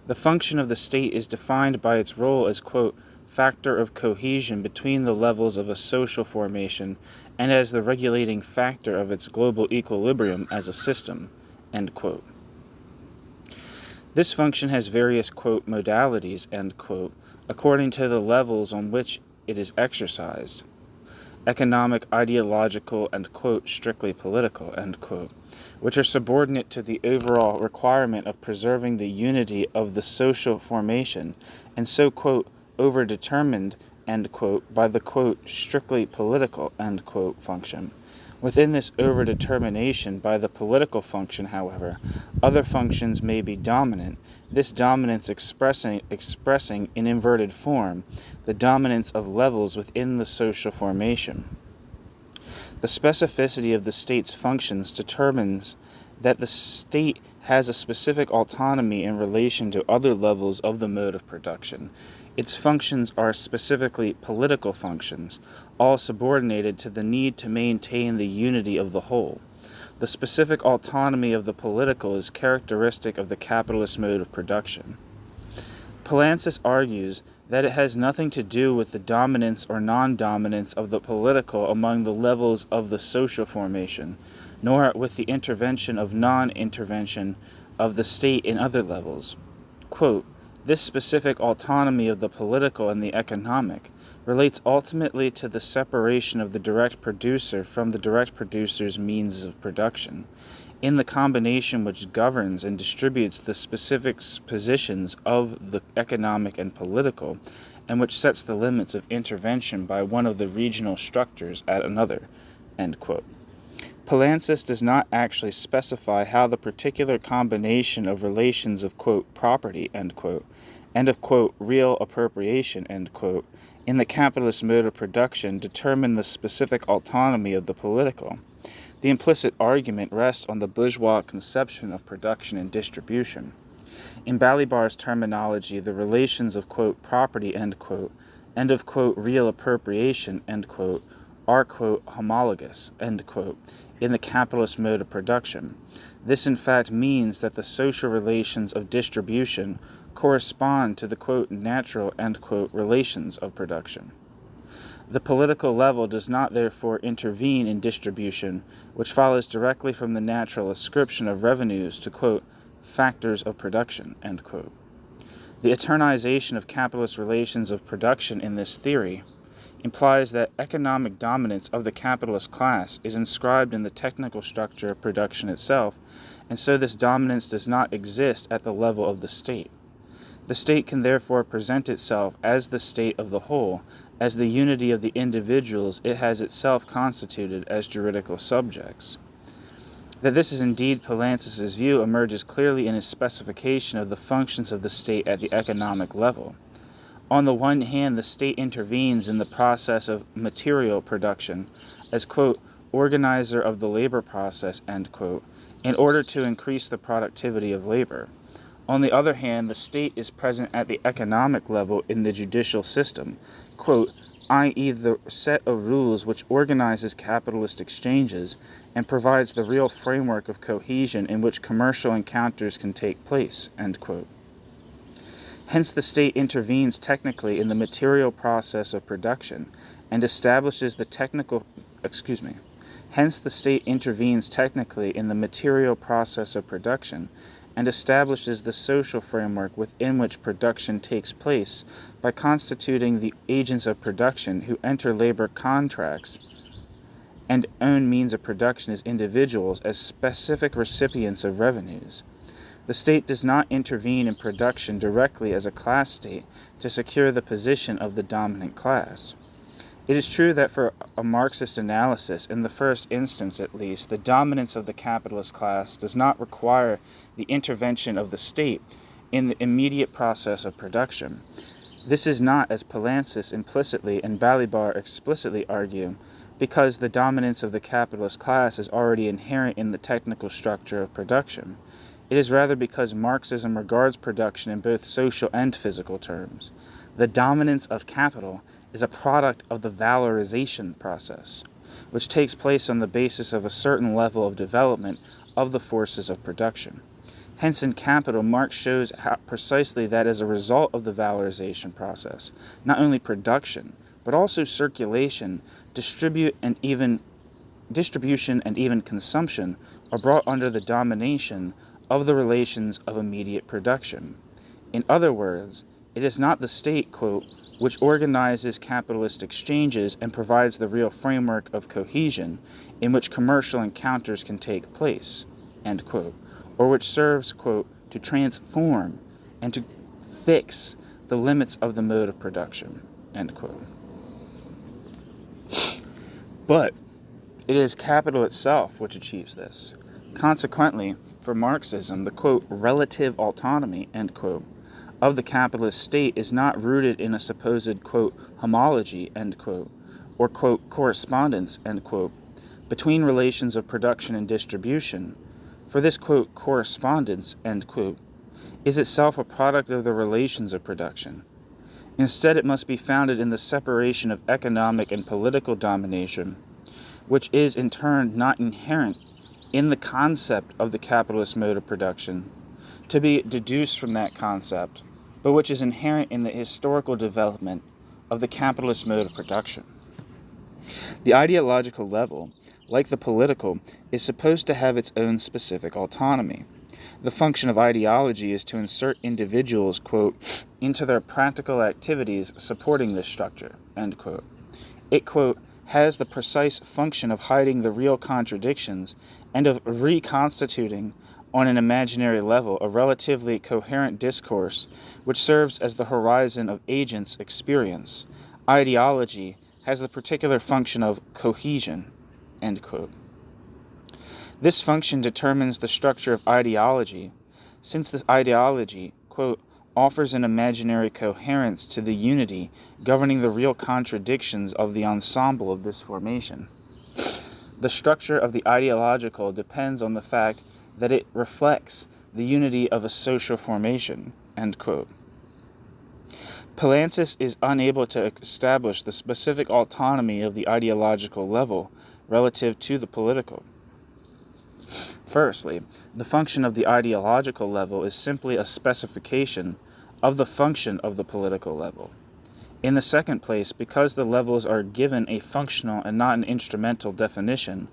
The function of the state is defined by its role as, quote, factor of cohesion between the levels of a social formation and as the regulating factor of its global equilibrium as a system, end quote. This function has various, quote, modalities, end quote, according to the levels on which it is exercised. Economic, ideological, and, quote, strictly political, end quote, which are subordinate to the overall requirement of preserving the unity of the social formation, and so, quote, overdetermined, end quote, by the, quote, strictly political, end quote, function. Within this overdetermination by the political function, however, other functions may be dominant, this dominance expressing in inverted form the dominance of levels within the social formation. The specificity of the state's functions determines that the state has a specific autonomy in relation to other levels of the mode of production. Its functions are specifically political functions, all subordinated to the need to maintain the unity of the whole. The specific autonomy of the political is characteristic of the capitalist mode of production. Poulantzas argues that it has nothing to do with the dominance or non-dominance of the political among the levels of the social formation, nor with the intervention of non-intervention of the state in other levels. Quote, this specific autonomy of the political and the economic relates ultimately to the separation of the direct producer from the direct producer's means of production, in the combination which governs and distributes the specific positions of the economic and political, and which sets the limits of intervention by one of the regional structures at another, end quote. Poulantzas does not actually specify how the particular combination of relations of, quote, property, end quote, and of, quote, real appropriation, end quote, in the capitalist mode of production determine the specific autonomy of the political. The implicit argument rests on the bourgeois conception of production and distribution. In Balibar's terminology, the relations of, quote, property, end quote, and of, quote, real appropriation, end quote, are, quote, homologous, end quote, in the capitalist mode of production. This in fact means that the social relations of distribution correspond to the, quote, natural, end quote, relations of production. The political level does not therefore intervene in distribution, which follows directly from the natural ascription of revenues to, quote, factors of production, end quote. The eternization of capitalist relations of production in this theory implies that economic dominance of the capitalist class is inscribed in the technical structure of production itself, and so this dominance does not exist at the level of the state. The state can therefore present itself as the state of the whole, as the unity of the individuals it has itself constituted as juridical subjects. That this is indeed Poulantzas' view emerges clearly in his specification of the functions of the state at the economic level. On the one hand, the state intervenes in the process of material production as, quote, organizer of the labor process, end quote, in order to increase the productivity of labor. On the other hand, the state is present at the economic level in the judicial system, quote, i.e. the set of rules which organizes capitalist exchanges and provides the real framework of cohesion in which commercial encounters can take place, end quote. Hence the state intervenes technically in the material process of production and establishes the Hence the state intervenes technically in the material process of production and establishes the social framework within which production takes place by constituting the agents of production who enter labor contracts and own means of production as individuals as specific recipients of revenues. The state does not intervene in production directly as a class state to secure the position of the dominant class. It is true that for a Marxist analysis, in the first instance at least, the dominance of the capitalist class does not require the intervention of the state in the immediate process of production. This is not, as Poulantzas implicitly and Balibar explicitly argue, because the dominance of the capitalist class is already inherent in the technical structure of production. It is rather because Marxism regards production in both social and physical terms. The dominance of capital is a product of the valorization process, which takes place on the basis of a certain level of development of the forces of production. Hence, in Capital, Marx shows how precisely that as a result of the valorization process, not only production, but also circulation, distribution, and even consumption are brought under the domination of the relations of immediate production. In other words, it is not the state, quote, which organizes capitalist exchanges and provides the real framework of cohesion in which commercial encounters can take place, end quote, or which serves, quote, to transform and to fix the limits of the mode of production, end quote. But it is capital itself which achieves this. Consequently, for Marxism, the, quote, relative autonomy, end quote, of the capitalist state is not rooted in a supposed, quote, homology, end quote, or, quote, correspondence, end quote, between relations of production and distribution. For this, quote, correspondence, end quote, is itself a product of the relations of production. Instead, it must be founded in the separation of economic and political domination, which is in turn not inherent in the concept of the capitalist mode of production, to be deduced from that concept, but which is inherent in the historical development of the capitalist mode of production. The ideological level, like the political, is supposed to have its own specific autonomy. The function of ideology is to insert individuals, quote, into their practical activities supporting this structure, end quote. It, quote, has the precise function of hiding the real contradictions and of reconstituting on an imaginary level a relatively coherent discourse which serves as the horizon of agents' experience. Ideology has the particular function of cohesion, end quote. This function determines the structure of ideology, since this ideology, quote, offers an imaginary coherence to the unity governing the real contradictions of the ensemble of this formation. The structure of the ideological depends on the fact that it reflects the unity of a social formation, end quote. Poulantzas is unable to establish the specific autonomy of the ideological level relative to the political. Firstly, the function of the ideological level is simply a specification of the function of the political level. In the second place, because the levels are given a functional and not an instrumental definition,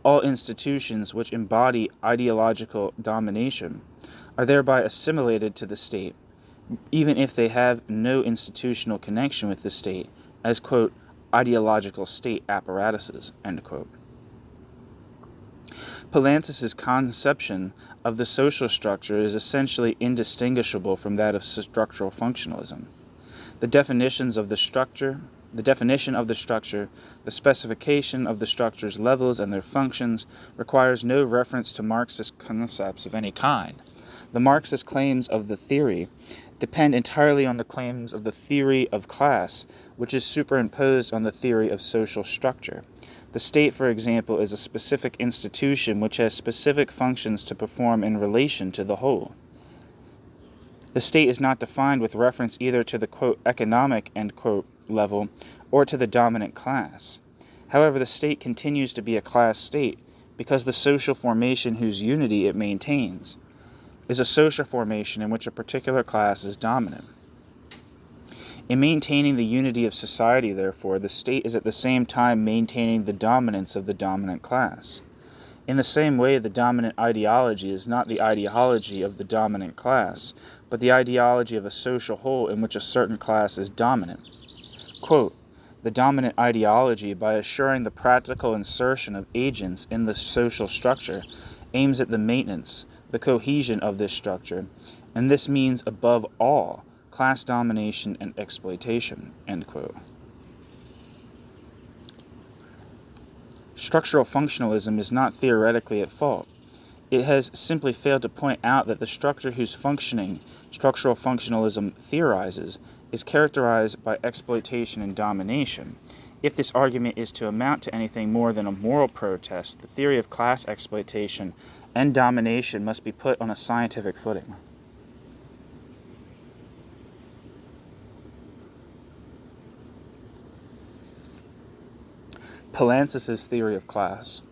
all institutions which embody ideological domination are thereby assimilated to the state, even if they have no institutional connection with the state, as, quote, ideological state apparatuses, end quote. Poulantzas' conception of the social structure is essentially indistinguishable from that of structural functionalism. The definition of the structure, the specification of the structure's levels and their functions requires no reference to Marxist concepts of any kind. The Marxist claims of the theory depend entirely on the claims of the theory of class, which is superimposed on the theory of social structure. The state, for example, is a specific institution which has specific functions to perform in relation to the whole. The state is not defined with reference either to the, quote, economic, end quote, level or to the dominant class. However, the state continues to be a class state because the social formation whose unity it maintains is a social formation in which a particular class is dominant. In maintaining the unity of society, therefore, the state is at the same time maintaining the dominance of the dominant class. In the same way, the dominant ideology is not the ideology of the dominant class, but the ideology of a social whole in which a certain class is dominant. Quote, the dominant ideology, by assuring the practical insertion of agents in the social structure, aims at the maintenance, the cohesion of this structure, and this means, above all, class domination and exploitation, end quote. Structural functionalism is not theoretically at fault. It has simply failed to point out that the structure whose functioning structural functionalism theorizes is characterized by exploitation and domination. If this argument is to amount to anything more than a moral protest, the theory of class exploitation and domination must be put on a scientific footing. Poulantzas' theory of class.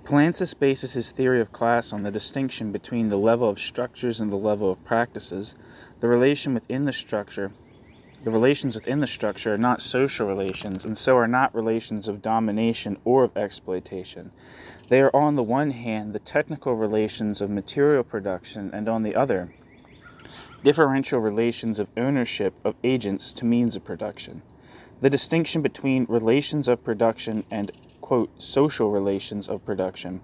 Poulantzas bases his theory of class on the distinction between the level of structures and the level of practices. The relations within the structure are not social relations, and so are not relations of domination or of exploitation. They are on the one hand the technical relations of material production, and on the other, differential relations of ownership of agents to means of production. The distinction between relations of production and, quote, social relations of production,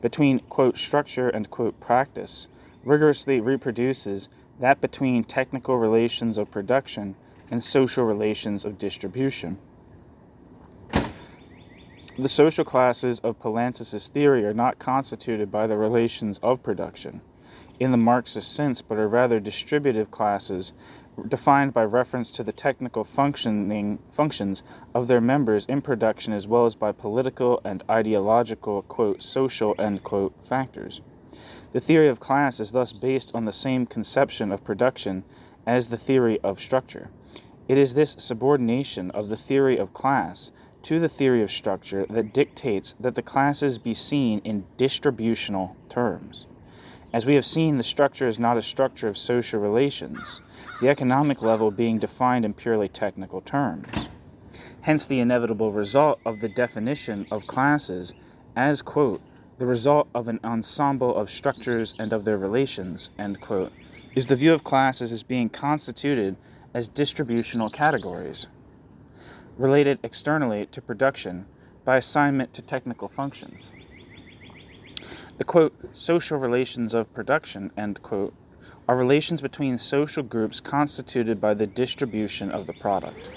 between, quote, structure and, quote, practice, rigorously reproduces that between technical relations of production and social relations of distribution. The social classes of Poulantzas' theory are not constituted by the relations of production in the Marxist sense, but are rather distributive classes defined by reference to the technical functions of their members in production, as well as by political and ideological, quote, social, end quote, factors. The theory of class is thus based on the same conception of production as the theory of structure. It is this subordination of the theory of class to the theory of structure that dictates that the classes be seen in distributional terms. As we have seen, the structure is not a structure of social relations, the economic level being defined in purely technical terms. Hence, the inevitable result of the definition of classes as, quote, the result of an ensemble of structures and of their relations, end quote, is the view of classes as being constituted as distributional categories, related externally to production by assignment to technical functions. The, quote, social relations of production, end quote, are relations between social groups constituted by the distribution of the product.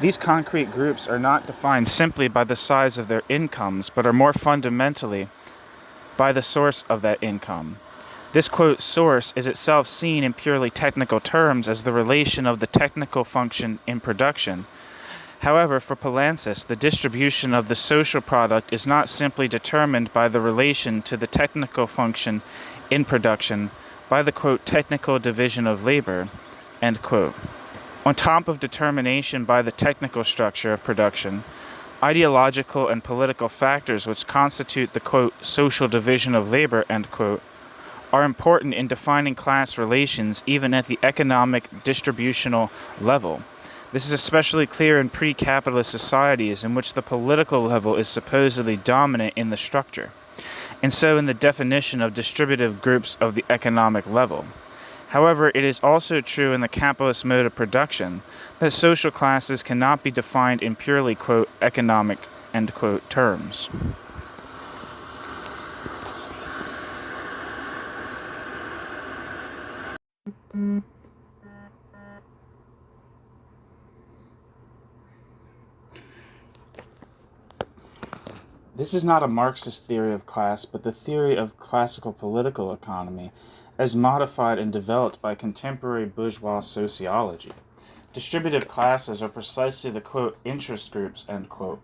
These concrete groups are not defined simply by the size of their incomes, but are more fundamentally by the source of that income. This, quote, source is itself seen in purely technical terms as the relation of the technical function in production. However, for Poulantzas, the distribution of the social product is not simply determined by the relation to the technical function in production, by the, quote, technical division of labor, end quote. On top of determination by the technical structure of production, ideological and political factors which constitute the, quote, social division of labor, end quote, are important in defining class relations even at the economic distributional level. This is especially clear in pre-capitalist societies in which the political level is supposedly dominant in the structure, and so in the definition of distributive groups of the economic level. However, it is also true in the capitalist mode of production that social classes cannot be defined in purely, quote, economic, end quote, terms. This is not a Marxist theory of class, but the theory of classical political economy, as modified and developed by contemporary bourgeois sociology. Distributive classes are precisely the, quote, interest groups, end quote,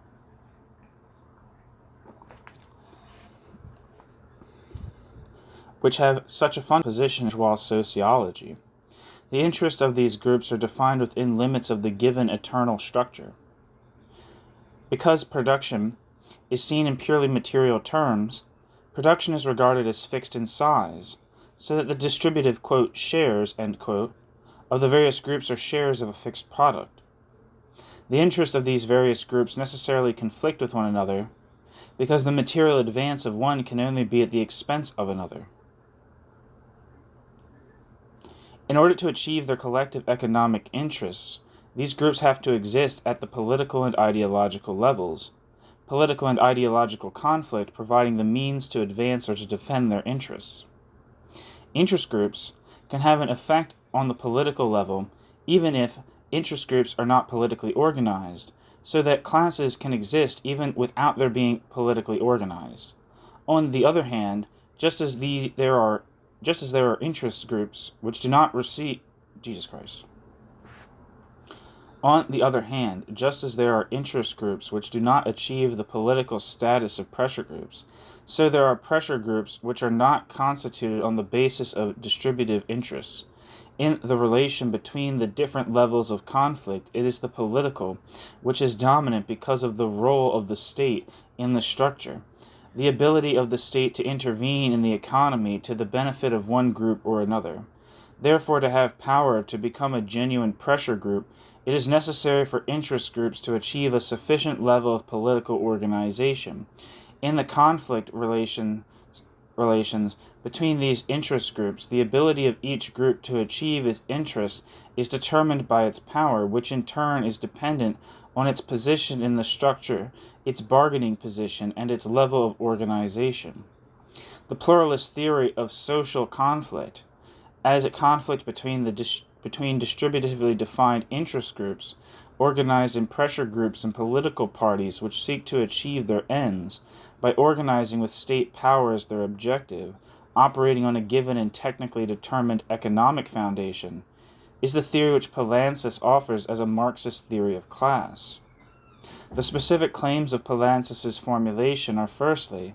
which have such a fundamental position in bourgeois sociology. The interests of these groups are defined within limits of the given eternal structure. Because production is seen in purely material terms, production is regarded as fixed in size, so that the distributive, quote, shares, end quote, of the various groups are shares of a fixed product. The interests of these various groups necessarily conflict with one another, because the material advance of one can only be at the expense of another. In order to achieve their collective economic interests, these groups have to exist at the political and ideological levels, political and ideological conflict providing the means to advance or to defend their interests. Interest groups can have an effect on the political level even if interest groups are not politically organized, so that classes can exist even without their being politically organized. On the other hand, just as there are interest groups which do not receive On the other hand, just as there are interest groups which do not achieve the political status of pressure groups, so there are pressure groups which are not constituted on the basis of distributive interests, In the relation between the different levels of conflict, it is the political which is dominant because of the role of the state in the structure, the ability of the state to intervene in the economy to the benefit of one group or another. Therefore, to have power to become a genuine pressure group, it is necessary for interest groups to achieve a sufficient level of political organization. In the conflict relations between these interest groups, the ability of each group to achieve its interest is determined by its power, which in turn is dependent on its position in the structure, its bargaining position, and its level of organization. The pluralist theory of social conflict, as a conflict between distributively defined interest groups, organized in pressure groups and political parties which seek to achieve their ends by organizing with state power as their objective, operating on a given and technically determined economic foundation, is the theory which Poulantzas offers as a Marxist theory of class. The specific claims of Poulantzas' formulation are, firstly,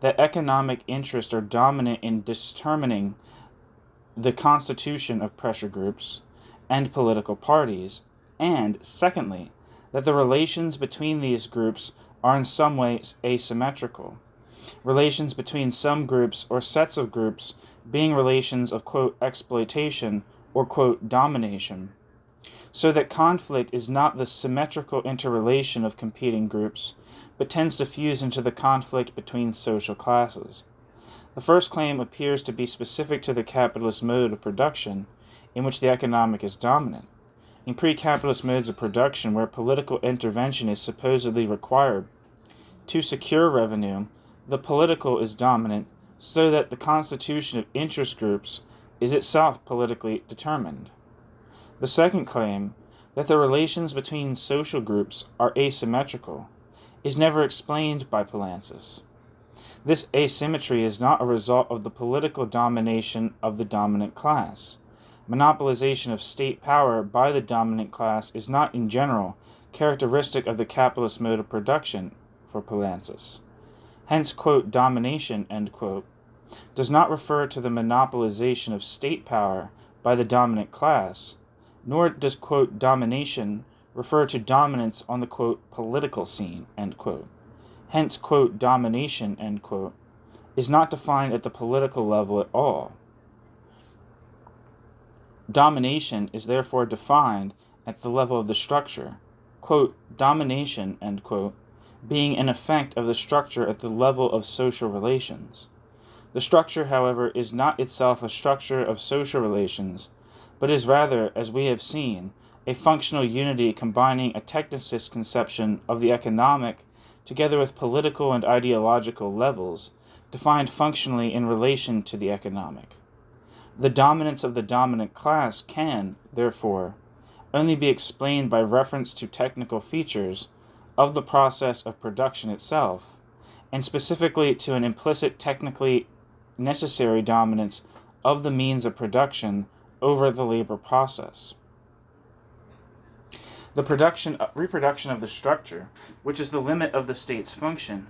that economic interests are dominant in determining the constitution of pressure groups and political parties, and, secondly, that the relations between these groups are in some ways asymmetrical, relations between some groups or sets of groups being relations of, quote, exploitation or, quote, domination, so that conflict is not the symmetrical interrelation of competing groups, but tends to fuse into the conflict between social classes. The first claim appears to be specific to the capitalist mode of production, in which the economic is dominant. In pre-capitalist modes of production, where political intervention is supposedly required to secure revenue, the political is dominant, so that the constitution of interest groups is itself politically determined. The second claim, that the relations between social groups are asymmetrical, is never explained by Poulantzas. This asymmetry is not a result of the political domination of the dominant class. Monopolization of state power by the dominant class is not, in general, characteristic of the capitalist mode of production for Poulantzas. Hence, quote, domination, end quote, does not refer to the monopolization of state power by the dominant class, nor does, quote, domination refer to dominance on the, quote, political scene, end quote. Hence, quote, domination, end quote, is not defined at the political level at all. Domination is therefore defined at the level of the structure, quote, domination, end quote, being an effect of the structure at the level of social relations. The structure, however, is not itself a structure of social relations, but is rather, as we have seen, a functional unity combining a technicist conception of the economic together with political and ideological levels, defined functionally in relation to the economic. The dominance of the dominant class can, therefore, only be explained by reference to technical features of the process of production itself, and specifically to an implicit technically necessary dominance of the means of production over the labor process. The reproduction of the structure, which is the limit of the state's function,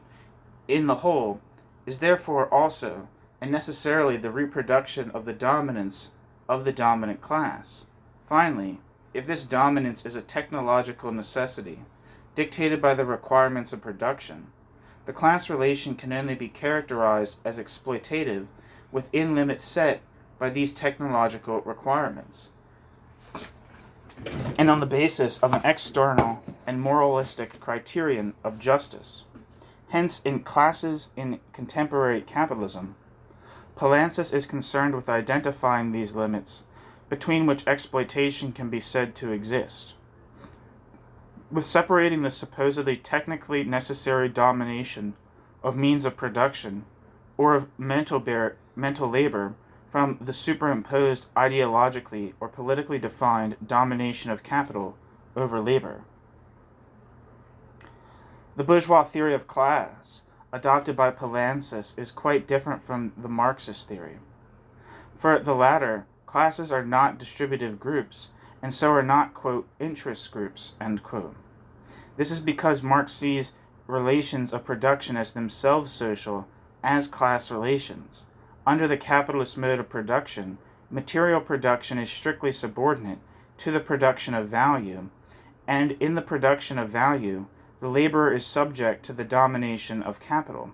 in the whole, is therefore also and necessarily the reproduction of the dominance of the dominant class. Finally, if this dominance is a technological necessity, dictated by the requirements of production, the class relation can only be characterized as exploitative within limits set by these technological requirements, and on the basis of an external and moralistic criterion of justice. Hence, in Classes in Contemporary Capitalism, Poulantzas is concerned with identifying these limits between which exploitation can be said to exist, with separating the supposedly technically necessary domination of means of production or of mental labor from the superimposed ideologically or politically defined domination of capital over labor. The bourgeois theory of class, adopted by Poulantzas, is quite different from the Marxist theory. For the latter, classes are not distributive groups, and so are not, quote, interest groups, end quote. This is because Marx sees relations of production as themselves social as class relations. Under the capitalist mode of production, material production is strictly subordinate to the production of value, and in the production of value, the laborer is subject to the domination of capital.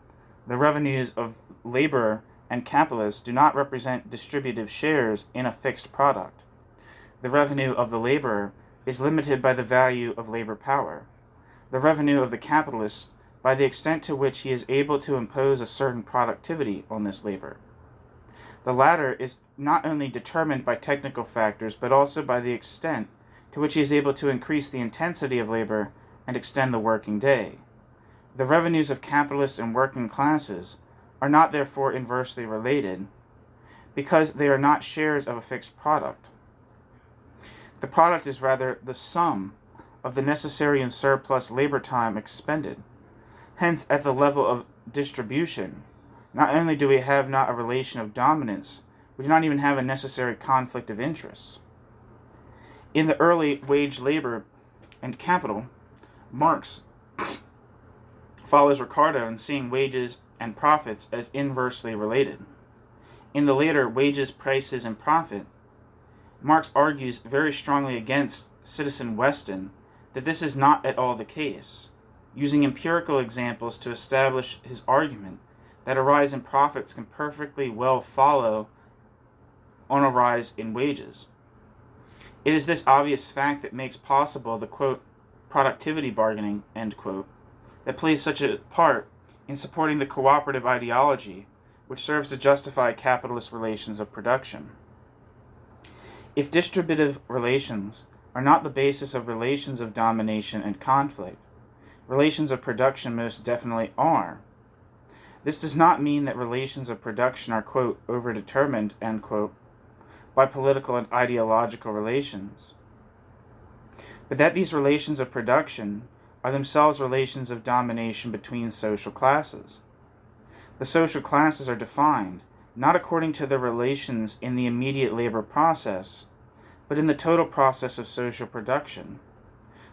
The revenues of laborer and capitalist do not represent distributive shares in a fixed product. The revenue of the laborer is limited by the value of labor power. The revenue of the capitalist by the extent to which he is able to impose a certain productivity on this labor. The latter is not only determined by technical factors, but also by the extent to which he is able to increase the intensity of labor and extend the working day. The revenues of capitalists and working classes are not therefore inversely related, because they are not shares of a fixed product. The product is rather the sum of the necessary and surplus labor time expended. Hence, at the level of distribution, not only do we have not a relation of dominance, we do not even have a necessary conflict of interests. In the early Wage, Labor, and Capital, Marx follows Ricardo in seeing wages and profits as inversely related. In the later Wages, Prices, and Profit, Marx argues very strongly against Citizen Weston that this is not at all the case, using empirical examples to establish his argument that a rise in profits can perfectly well follow on a rise in wages. It is this obvious fact that makes possible the, quote, productivity bargaining, end quote, that plays such a part in supporting the cooperative ideology which serves to justify capitalist relations of production. If distributive relations are not the basis of relations of domination and conflict, relations of production most definitely are. This does not mean that relations of production are, quote, overdetermined, end quote, by political and ideological relations, but that these relations of production are themselves relations of domination between social classes. The social classes are defined not according to their relations in the immediate labor process, but in the total process of social production.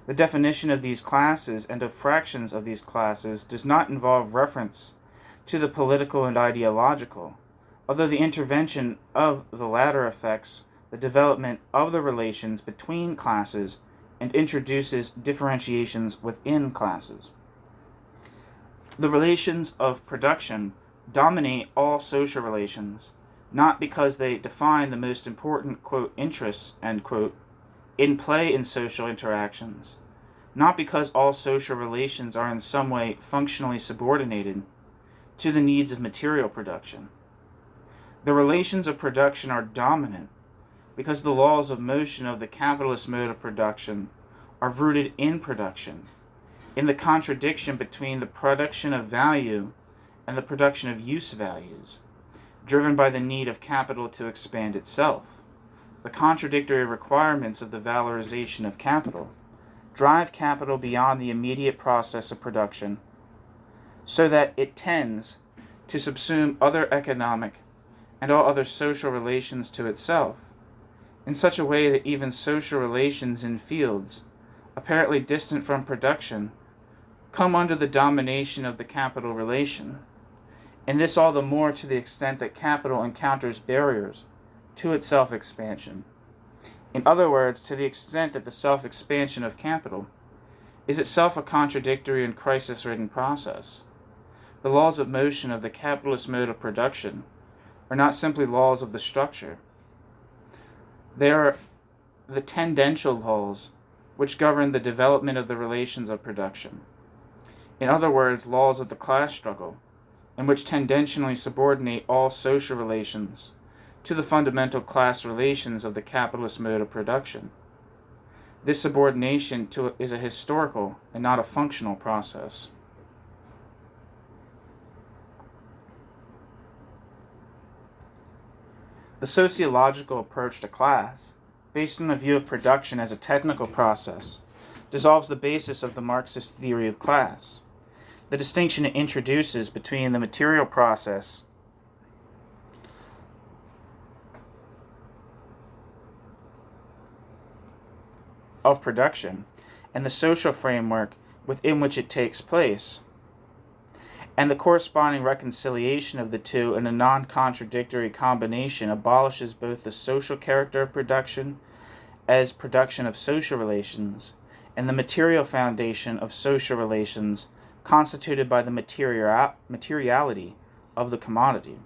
The definition of these classes and of fractions of these classes does not involve reference to the political and ideological, although the intervention of the latter affects the development of the relations between classes and introduces differentiations within classes. The relations of production dominate all social relations, not because they define the most important, quote, interests, end quote, in play in social interactions, not because all social relations are in some way functionally subordinated to the needs of material production. The relations of production are dominant because the laws of motion of the capitalist mode of production are rooted in production, in the contradiction between the production of value and the production of use values, driven by the need of capital to expand itself. The contradictory requirements of the valorization of capital drive capital beyond the immediate process of production, so that it tends to subsume other economic and all other social relations to itself, in such a way that even social relations in fields apparently distant from production come under the domination of the capital relation, and this all the more to the extent that capital encounters barriers to its self-expansion. In other words, to the extent that the self-expansion of capital is itself a contradictory and crisis-ridden process. The laws of motion of the capitalist mode of production are not simply laws of the structure. They are the tendential laws which govern the development of the relations of production. In other words, laws of the class struggle, and which tendentially subordinate all social relations to the fundamental class relations of the capitalist mode of production. This subordination is a historical and not a functional process. The sociological approach to class, based on a view of production as a technical process, dissolves the basis of the Marxist theory of class. The distinction it introduces between the material process of production and the social framework within which it takes place, and the corresponding reconciliation of the two in a non-contradictory combination abolishes both the social character of production as production of social relations and the material foundation of social relations constituted by the materiality of the commodity.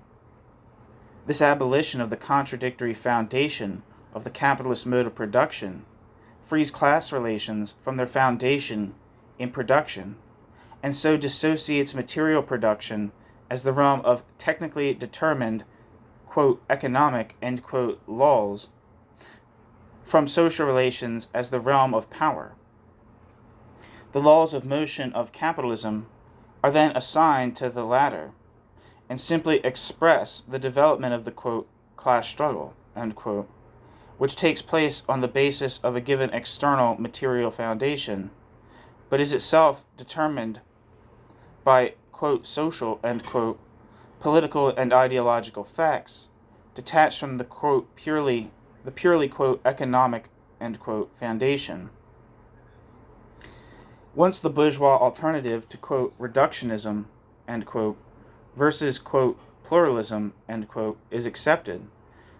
This abolition of the contradictory foundation of the capitalist mode of production frees class relations from their foundation in production, and so dissociates material production as the realm of technically determined, quote, economic, end quote, laws from social relations as the realm of power. The laws of motion of capitalism are then assigned to the latter, and simply express the development of the, quote, class struggle, end quote, which takes place on the basis of a given external material foundation, but is itself determined by, quote, social, end quote, political and ideological facts, detached from the, quote, purely, quote, economic, end quote, foundation. Once the bourgeois alternative to, quote, reductionism, end quote, versus, quote, pluralism, end quote, is accepted,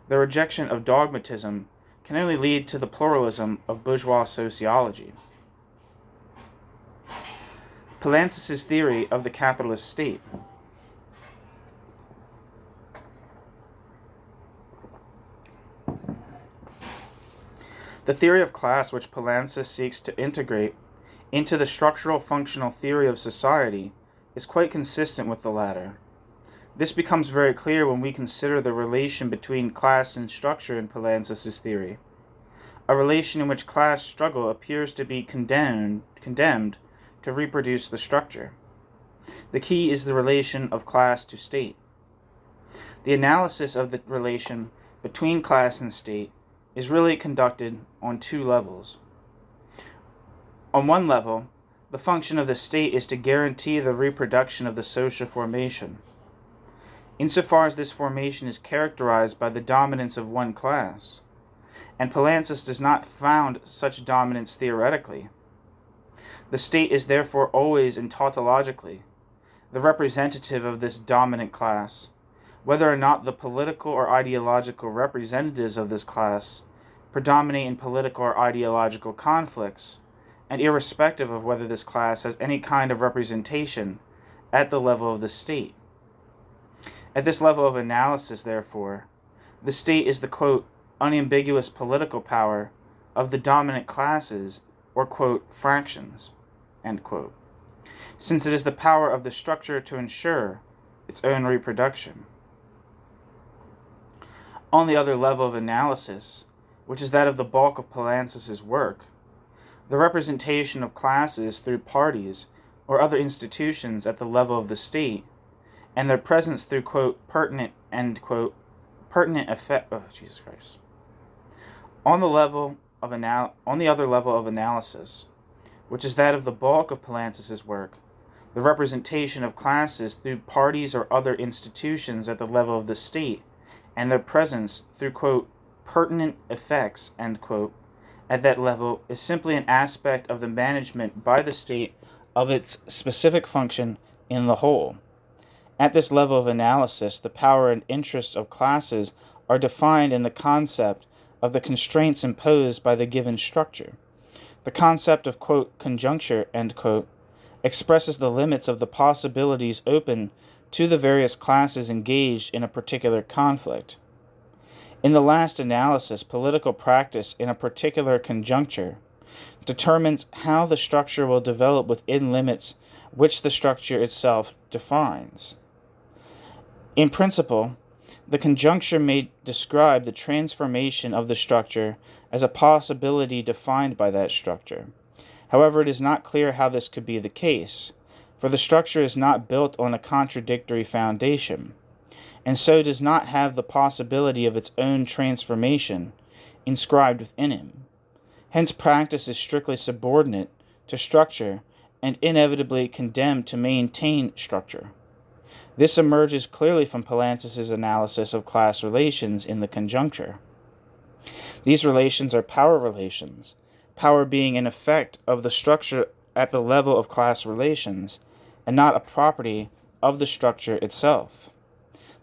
the rejection of dogmatism can only lead to the pluralism of bourgeois sociology. Poulantzas' theory of the capitalist state. The theory of class which Poulantzas seeks to integrate into the structural functional theory of society is quite consistent with the latter. This becomes very clear when we consider the relation between class and structure in Poulantzas' theory, a relation in which class struggle appears to be condemned to reproduce the structure. The key is the relation of class to state. The analysis of the relation between class and state is really conducted on two levels. On one level, the function of the state is to guarantee the reproduction of the social formation. Insofar as this formation is characterized by the dominance of one class, and Poulantzas does not found such dominance theoretically, the state is therefore always and tautologically the representative of this dominant class, whether or not the political or ideological representatives of this class predominate in political or ideological conflicts, and irrespective of whether this class has any kind of representation at the level of the state. At this level of analysis, therefore, the state is the, quote, unambiguous political power of the dominant classes or, quote, fractions, end quote, since it is the power of the structure to ensure its own reproduction. On the other level of analysis, which is that of the bulk of Poulantzas' work, the representation of classes through parties or other institutions at the level of the state, and their presence through, quote, pertinent, end quote, pertinent effect. Oh, Jesus Christ. On the other level of analysis, which is that of the bulk of Poulantzas' work, the representation of classes through parties or other institutions at the level of the state, and their presence through, quote, pertinent effects, end quote, at that level is simply an aspect of the management by the state of its specific function in the whole. At this level of analysis, the power and interests of classes are defined in the concept of the constraints imposed by the given structure. The concept of, quote, conjuncture, end quote, expresses the limits of the possibilities open to the various classes engaged in a particular conflict. In the last analysis, political practice in a particular conjuncture determines how the structure will develop within limits which the structure itself defines. In principle, the conjuncture may describe the transformation of the structure as a possibility defined by that structure. However, it is not clear how this could be the case, for the structure is not built on a contradictory foundation, and so does not have the possibility of its own transformation inscribed within it. Hence, practice is strictly subordinate to structure and inevitably condemned to maintain structure. This emerges clearly from Poulantzas' analysis of class relations in the conjuncture. These relations are power relations, power being an effect of the structure at the level of class relations, and not a property of the structure itself.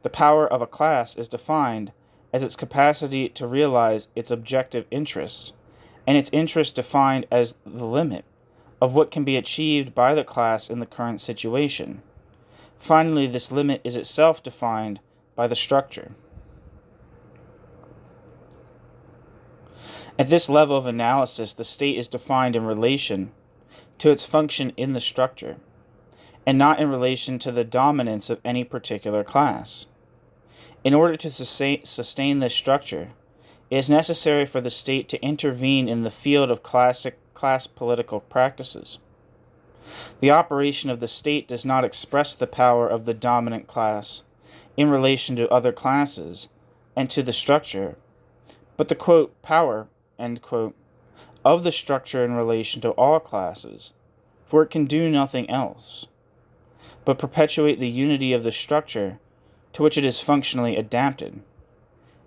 The power of a class is defined as its capacity to realize its objective interests, and its interest defined as the limit of what can be achieved by the class in the current situation. Finally, this limit is itself defined by the structure. At this level of analysis, the state is defined in relation to its function in the structure, and not in relation to the dominance of any particular class. In order to sustain this structure, it is necessary for the state to intervene in the field of class political practices. The operation of the state does not express the power of the dominant class in relation to other classes and to the structure, but the, quote, power, end quote, of the structure in relation to all classes, for it can do nothing else but perpetuate the unity of the structure to which it is functionally adapted.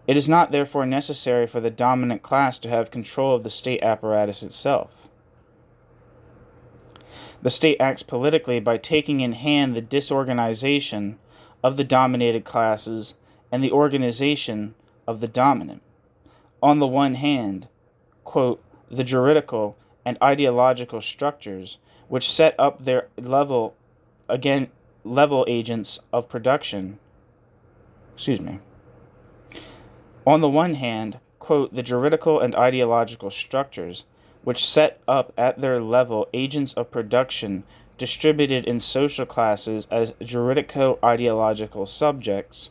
It is not therefore necessary for the dominant class to have control of the state apparatus itself. The state acts politically by taking in hand the disorganization of the dominated classes and the organization of the dominant. On the one hand, quote, the juridical and ideological structures which set up their level agents of production. On the one hand, quote, the juridical and ideological structures which set up at their level agents of production distributed in social classes as juridico-ideological subjects,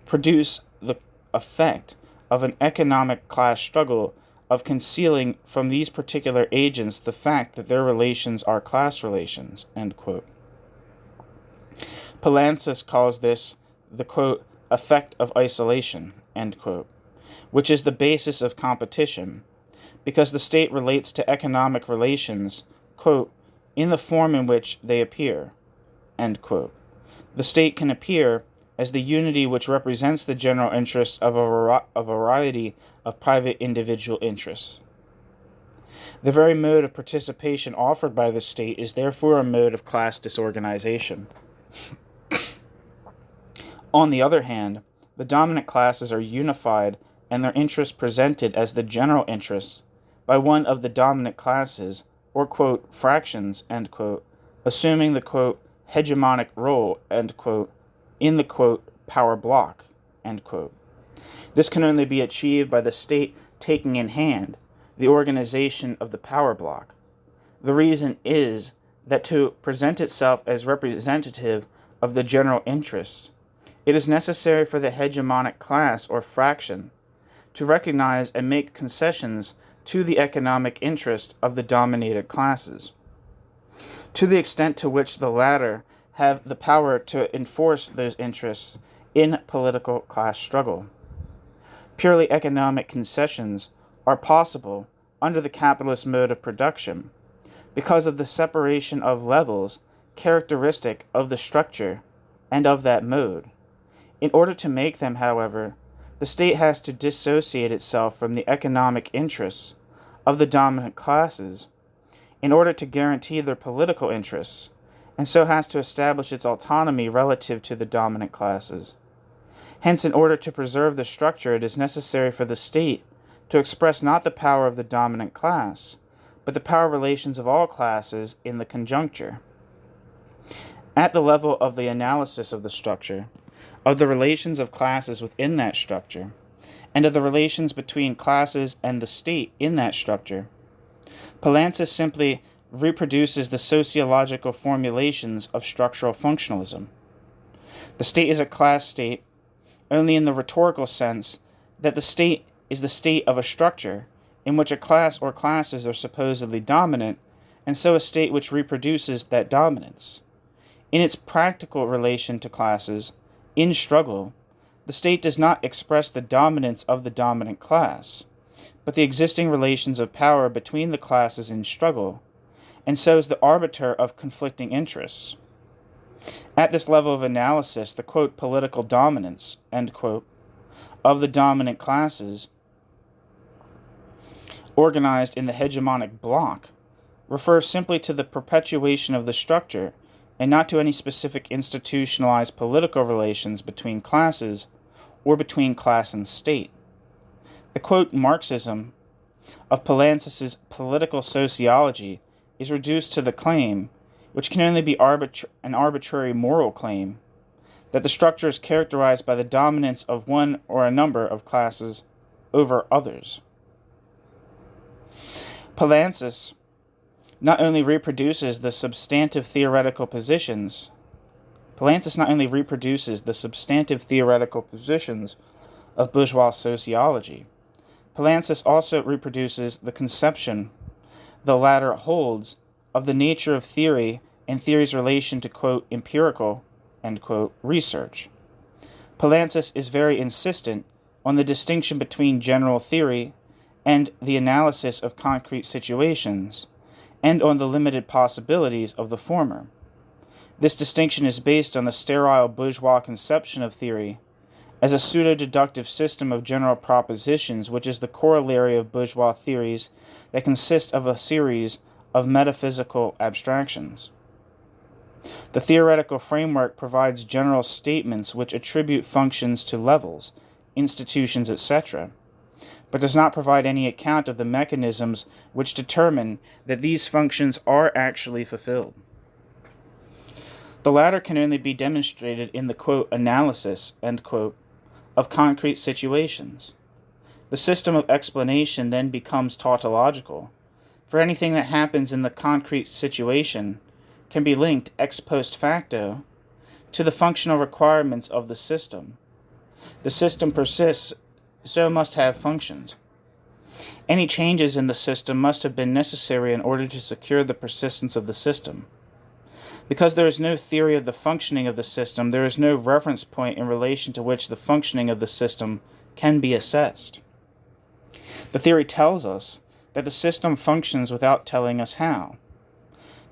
produce the effect of an economic class struggle of concealing from these particular agents the fact that their relations are class relations, end quote. Poulantzas calls this the, quote, effect of isolation, end quote, which is the basis of competition, because the state relates to economic relations, quote, in the form in which they appear, end quote. The state can appear as the unity which represents the general interests of a variety of private individual interests. The very mode of participation offered by the state is therefore a mode of class disorganization. On the other hand, the dominant classes are unified and their interests presented as the general interest by one of the dominant classes, or, quote, fractions, end quote, assuming the, quote, hegemonic role, end quote, in the, quote, power block, end quote. This can only be achieved by the state taking in hand the organization of the power block. The reason is that to present itself as representative of the general interest, it is necessary for the hegemonic class or fraction to recognize and make concessions to the economic interest of the dominated classes, to the extent to which the latter have the power to enforce those interests in political class struggle. Purely economic concessions are possible under the capitalist mode of production because of the separation of levels characteristic of the structure and of that mode. In order to make them, however, the state has to dissociate itself from the economic interests of the dominant classes in order to guarantee their political interests, and so has to establish its autonomy relative to the dominant classes. Hence, in order to preserve the structure, it is necessary for the state to express not the power of the dominant class, but the power relations of all classes in the conjuncture. At the level of the analysis of the structure, of the relations of classes within that structure, and of the relations between classes and the state in that structure, Poulantzas simply reproduces the sociological formulations of structural functionalism. The state is a class state only in the rhetorical sense that the state is the state of a structure in which a class or classes are supposedly dominant, and so a state which reproduces that dominance. In its practical relation to classes, in struggle, the state does not express the dominance of the dominant class, but the existing relations of power between the classes in struggle, and so is the arbiter of conflicting interests. At this level of analysis, the, quote, political dominance, end quote, of the dominant classes, organized in the hegemonic bloc, refers simply to the perpetuation of the structure and not to any specific institutionalized political relations between classes or between class and state. The quote Marxism of Poulantzas' political sociology is reduced to the claim, which can only be an arbitrary moral claim, that the structure is characterized by the dominance of one or a number of classes over others. Poulantzas not only reproduces the substantive theoretical positions of bourgeois sociology. Poulantzas also reproduces the conception the latter holds of the nature of theory and theory's relation to, quote, empirical, end quote, research. Poulantzas is very insistent on the distinction between general theory and the analysis of concrete situations, and on the limited possibilities of the former. This distinction is based on the sterile bourgeois conception of theory as a pseudo-deductive system of general propositions, which is the corollary of bourgeois theories that consist of a series of metaphysical abstractions. The theoretical framework provides general statements which attribute functions to levels, institutions, etc., but does not provide any account of the mechanisms which determine that these functions are actually fulfilled. The latter can only be demonstrated in the, quote, analysis, end quote, of concrete situations. The system of explanation then becomes tautological, for anything that happens in the concrete situation can be linked ex post facto to the functional requirements of the system. The system persists, so must have functioned. Any changes in the system must have been necessary in order to secure the persistence of the system. Because there is no theory of the functioning of the system, there is no reference point in relation to which the functioning of the system can be assessed. The theory tells us that the system functions without telling us how.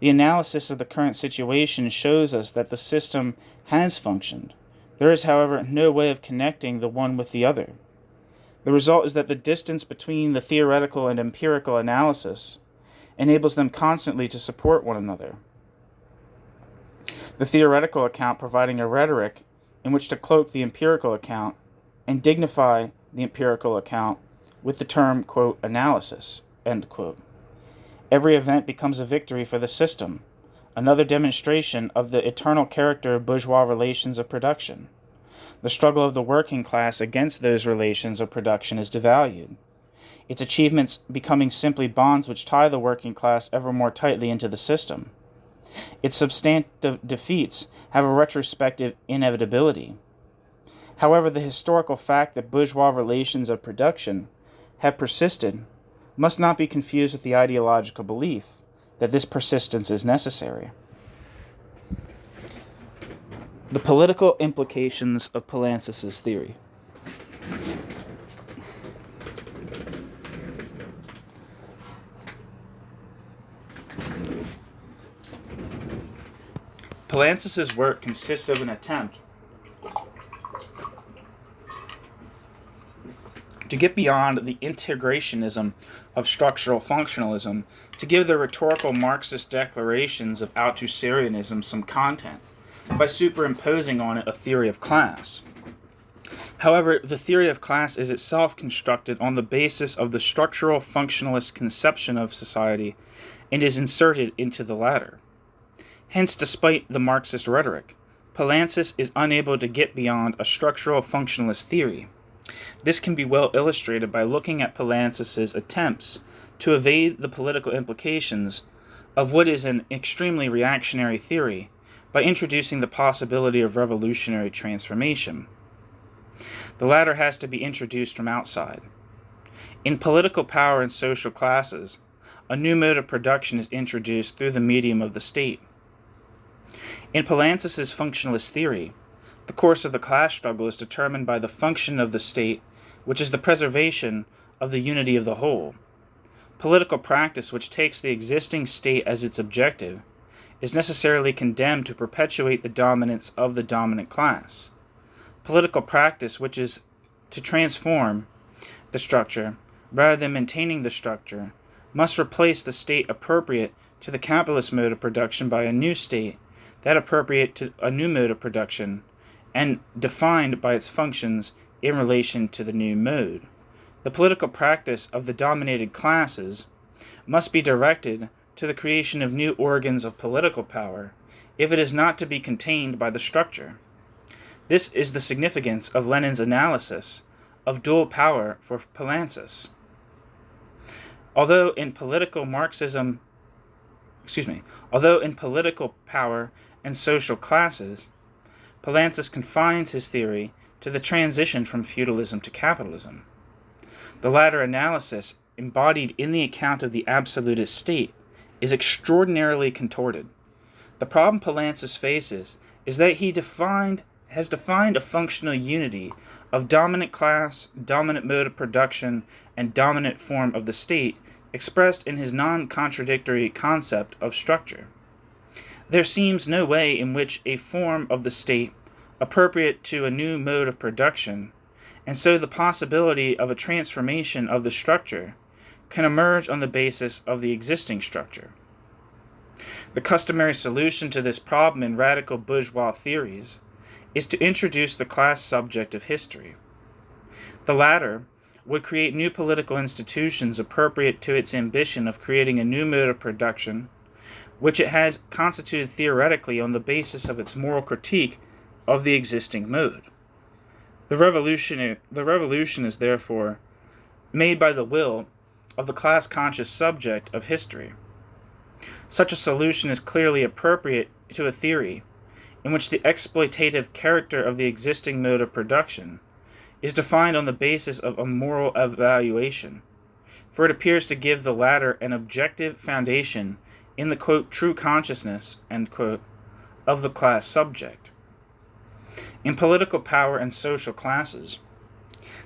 The analysis of the current situation shows us that the system has functioned. There is, however, no way of connecting the one with the other. The result is that the distance between the theoretical and empirical analysis enables them constantly to support one another. The theoretical account providing a rhetoric in which to cloak the empirical account and dignify the empirical account with the term, quote, analysis, end quote. Every event becomes a victory for the system, another demonstration of the eternal character of bourgeois relations of production. The struggle of the working class against those relations of production is devalued, its achievements becoming simply bonds which tie the working class ever more tightly into the system. Its substantive defeats have a retrospective inevitability. However, the historical fact that bourgeois relations of production have persisted must not be confused with the ideological belief that this persistence is necessary. The political implications of Poulantzas' theory. Poulantzas' work consists of an attempt to get beyond the integrationism of structural functionalism to give the rhetorical Marxist declarations of Althusserianism some content by superimposing on it a theory of class. However, the theory of class is itself constructed on the basis of the structural functionalist conception of society and is inserted into the latter. Hence, despite the Marxist rhetoric, Poulantzas is unable to get beyond a structural functionalist theory. This can be well illustrated by looking at Poulantzas' attempts to evade the political implications of what is an extremely reactionary theory by introducing the possibility of revolutionary transformation. The latter has to be introduced from outside. In political power and social classes, a new mode of production is introduced through the medium of the state. In Poulantzas' functionalist theory, the course of the class struggle is determined by the function of the state, which is the preservation of the unity of the whole. Political practice, which takes the existing state as its objective, is necessarily condemned to perpetuate the dominance of the dominant class. Political practice, which is to transform the structure rather than maintaining the structure, must replace the state appropriate to the capitalist mode of production by a new state that appropriate to a new mode of production and defined by its functions in relation to the new mode. The political practice of the dominated classes must be directed to the creation of new organs of political power if it is not to be contained by the structure. This is the significance of Lenin's analysis of dual power for Poulantzas. Although in political power and social classes, Poulantzas confines his theory to the transition from feudalism to capitalism. The latter analysis, embodied in the account of the absolutist state, is extraordinarily contorted. The problem Poulantzas faces is that he has defined a functional unity of dominant class, dominant mode of production, and dominant form of the state expressed in his non-contradictory concept of structure. There seems no way in which a form of the state appropriate to a new mode of production, and so the possibility of a transformation of the structure, can emerge on the basis of the existing structure. The customary solution to this problem in radical bourgeois theories is to introduce the class subject of history. The latter would create new political institutions appropriate to its ambition of creating a new mode of production, which it has constituted theoretically on the basis of its moral critique of the existing mode. The revolution is therefore made by the will of the class-conscious subject of history. Such a solution is clearly appropriate to a theory in which the exploitative character of the existing mode of production is defined on the basis of a moral evaluation, for it appears to give the latter an objective foundation in the, quote, true consciousness, end quote, of the class subject. In political power and social classes,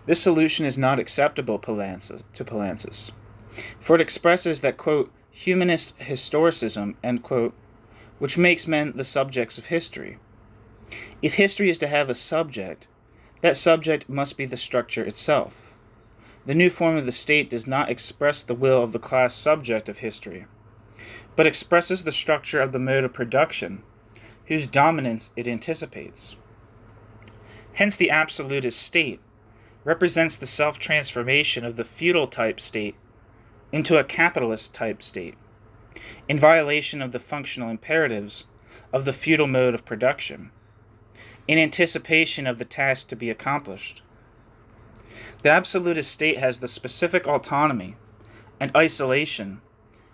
this solution is not acceptable to Poulantzas, for it expresses that, quote, humanist historicism, end quote, which makes men the subjects of history. If history is to have a subject, that subject must be the structure itself. The new form of the state does not express the will of the class subject of history, but expresses the structure of the mode of production, whose dominance it anticipates. Hence the absolutist state represents the self-transformation of the feudal-type state into a capitalist-type state, in violation of the functional imperatives of the feudal mode of production, in anticipation of the task to be accomplished. The absolutist state has the specific autonomy and isolation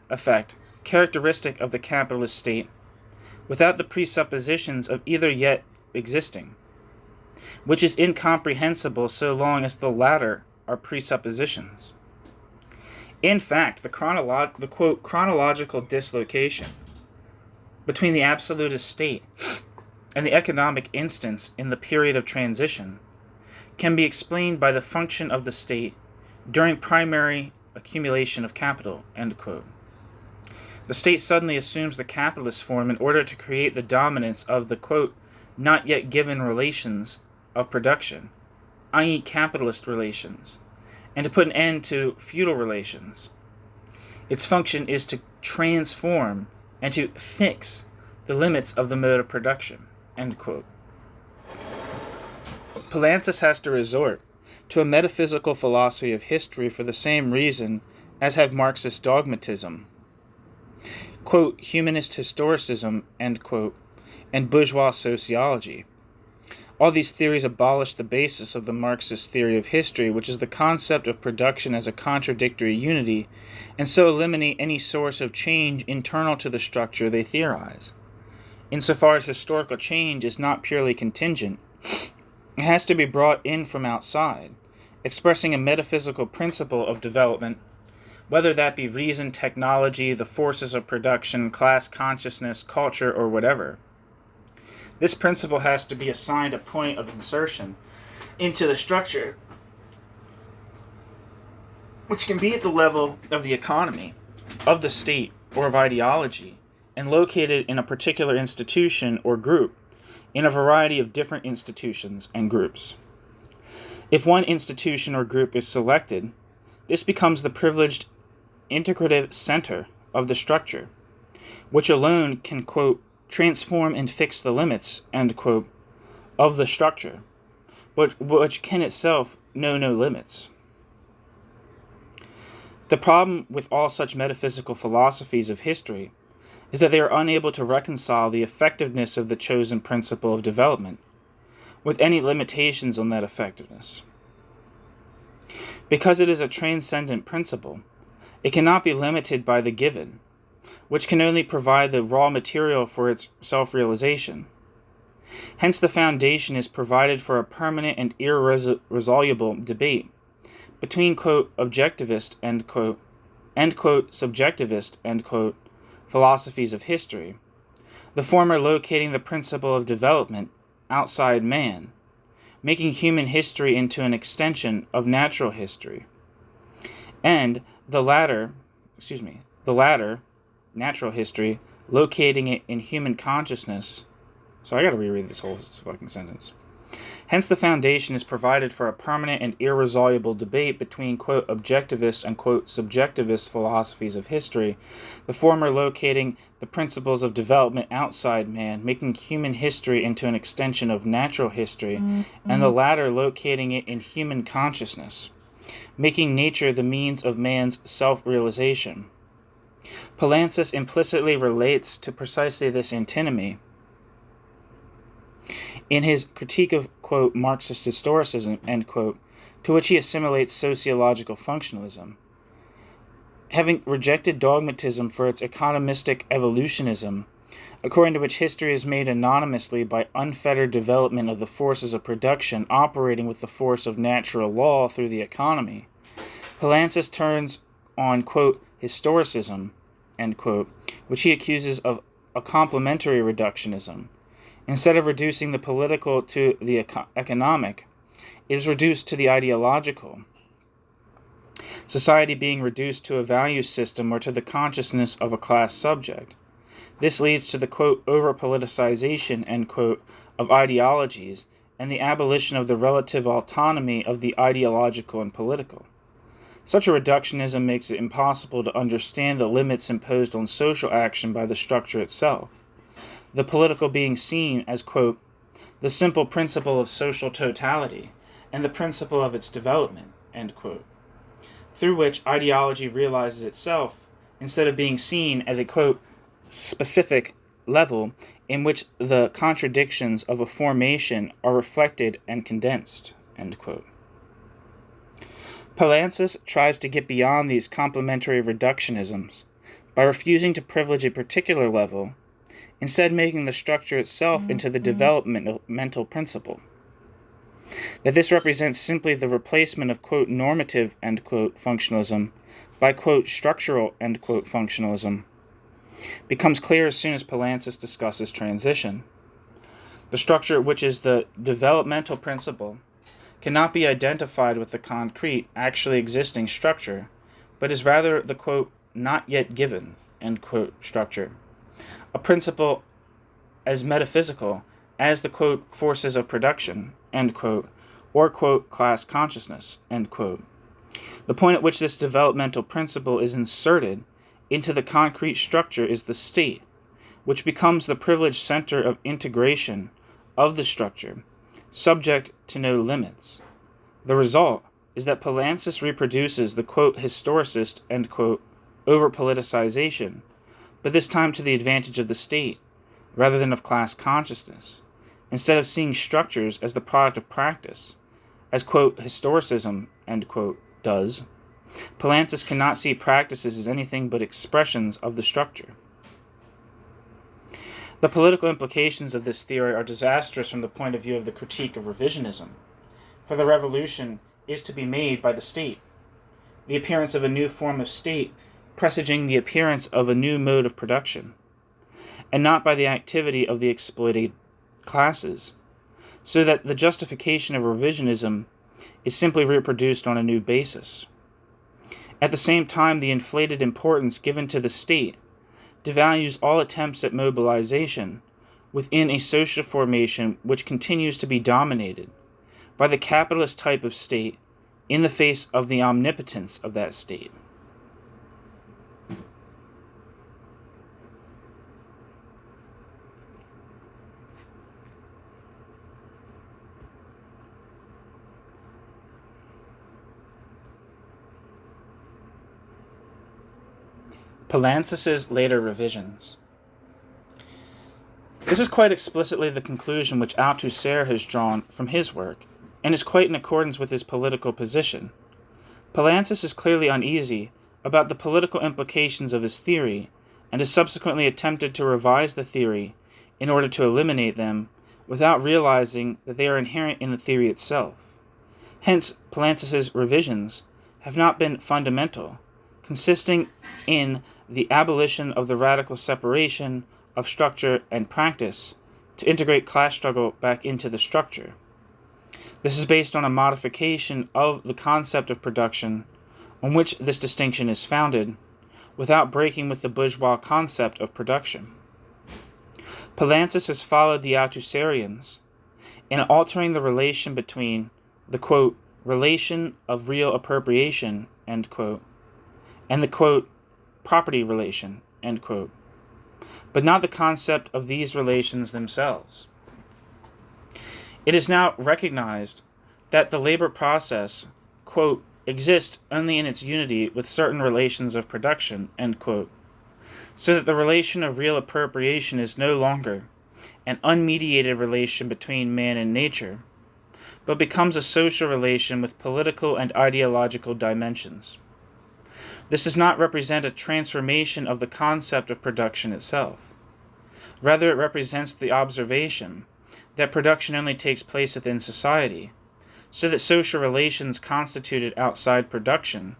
effect characteristic of the capitalist state, without the presuppositions of either yet existing, which is incomprehensible so long as the latter are presuppositions. In fact, the quote, chronological dislocation between the absolutist state and the economic instance in the period of transition can be explained by the function of the state during primary accumulation of capital, end quote. The state suddenly assumes the capitalist form in order to create the dominance of the, quote, not yet given relations of production, i.e. capitalist relations, and to put an end to feudal relations. Its function is to transform and to fix the limits of the mode of production, end quote. Poulantzas has to resort to a metaphysical philosophy of history for the same reason as have Marxist dogmatism, quote, humanist historicism, end quote, and bourgeois sociology. All these theories abolish the basis of the Marxist theory of history, which is the concept of production as a contradictory unity, and so eliminate any source of change internal to the structure they theorize. Insofar as historical change is not purely contingent, it has to be brought in from outside, expressing a metaphysical principle of development, whether that be reason, technology, the forces of production, class consciousness, culture, or whatever. This principle has to be assigned a point of insertion into the structure, which can be at the level of the economy, of the state, or of ideology, and located in a particular institution or group, in a variety of different institutions and groups. If one institution or group is selected, this becomes the privileged integrative center of the structure, which alone can, quote, transform and fix the limits, end quote, of the structure, which can itself know no limits. The problem with all such metaphysical philosophies of history is that they are unable to reconcile the effectiveness of the chosen principle of development with any limitations on that effectiveness. Because it is a transcendent principle, it cannot be limited by the given, which can only provide the raw material for its self-realization. Hence the foundation is provided for a permanent and irresoluble debate between, quote, objectivist, end quote, subjectivist, end quote, philosophies of history, the former locating the principle of development outside man, making human history into an extension of natural history, and the latter, natural history, locating it in human consciousness. So I gotta reread this whole fucking sentence. Hence the foundation is provided for a permanent and irresoluble debate between, quote, objectivist and, quote, subjectivist philosophies of history, the former locating the principles of development outside man, making human history into an extension of natural history, and the latter locating it in human consciousness, making nature the means of man's self-realization. Poulantzas implicitly relates to precisely this antinomy in his critique of, quote, Marxist historicism, end quote, to which he assimilates sociological functionalism. Having rejected dogmatism for its economistic evolutionism, according to which history is made anonymously by unfettered development of the forces of production operating with the force of natural law through the economy, Poulantzas turns on, quote, historicism, end quote, which he accuses of a complementary reductionism. Instead of reducing the political to the economic, it is reduced to the ideological. Society being reduced to a value system or to the consciousness of a class subject. This leads to the, quote, over-politicization, end quote, of ideologies and the abolition of the relative autonomy of the ideological and political. Such a reductionism makes it impossible to understand the limits imposed on social action by the structure itself. The political being seen as, quote, the simple principle of social totality and the principle of its development, end quote, through which ideology realizes itself instead of being seen as a, quote, specific level in which the contradictions of a formation are reflected and condensed, end quote. Poulantzas tries to get beyond these complementary reductionisms by refusing to privilege a particular level, instead making the structure itself into the developmental principle. That this represents simply the replacement of, quote, normative, end quote, functionalism by, quote, structural, end quote, functionalism becomes clear as soon as Poulantzas discusses transition. The structure, which is the developmental principle, cannot be identified with the concrete, actually existing structure, but is rather the, quote, not yet given, end quote, structure. A principle as metaphysical as the, quote, forces of production, end quote, or, quote, class consciousness, end quote. The point at which this developmental principle is inserted into the concrete structure is the state, which becomes the privileged center of integration of the structure, subject to no limits. The result is that Poulantzas reproduces the, quote, historicist, end quote, over-politicization, but this time to the advantage of the state, rather than of class consciousness, instead of seeing structures as the product of practice, as, quote, historicism, end quote, does. Poulantzas cannot see practices as anything but expressions of the structure. The political implications of this theory are disastrous from the point of view of the critique of revisionism, for the revolution is to be made by the state, the appearance of a new form of state presaging the appearance of a new mode of production, and not by the activity of the exploited classes, so that the justification of revisionism is simply reproduced on a new basis. At the same time, the inflated importance given to the state devalues all attempts at mobilization within a social formation which continues to be dominated by the capitalist type of state in the face of the omnipotence of that state. Poulantzas' later revisions. This is quite explicitly the conclusion which Althusser has drawn from his work, and is quite in accordance with his political position. Poulantzas is clearly uneasy about the political implications of his theory, and has subsequently attempted to revise the theory in order to eliminate them, without realizing that they are inherent in the theory itself. Hence, Poulantzas' revisions have not been fundamental, consisting in the abolition of the radical separation of structure and practice to integrate class struggle back into the structure. This is based on a modification of the concept of production on which this distinction is founded, without breaking with the bourgeois concept of production. Poulantzas has followed the Althusserians in altering the relation between the, quote, relation of real appropriation, end quote, and the, quote, property relation, end quote, but not the concept of these relations themselves. It is now recognized that the labor process, quote, exists only in its unity with certain relations of production, end quote, so that the relation of real appropriation is no longer an unmediated relation between man and nature, but becomes a social relation with political and ideological dimensions. This does not represent a transformation of the concept of production itself. Rather, it represents the observation that production only takes place within society, so that social relations constituted outside production,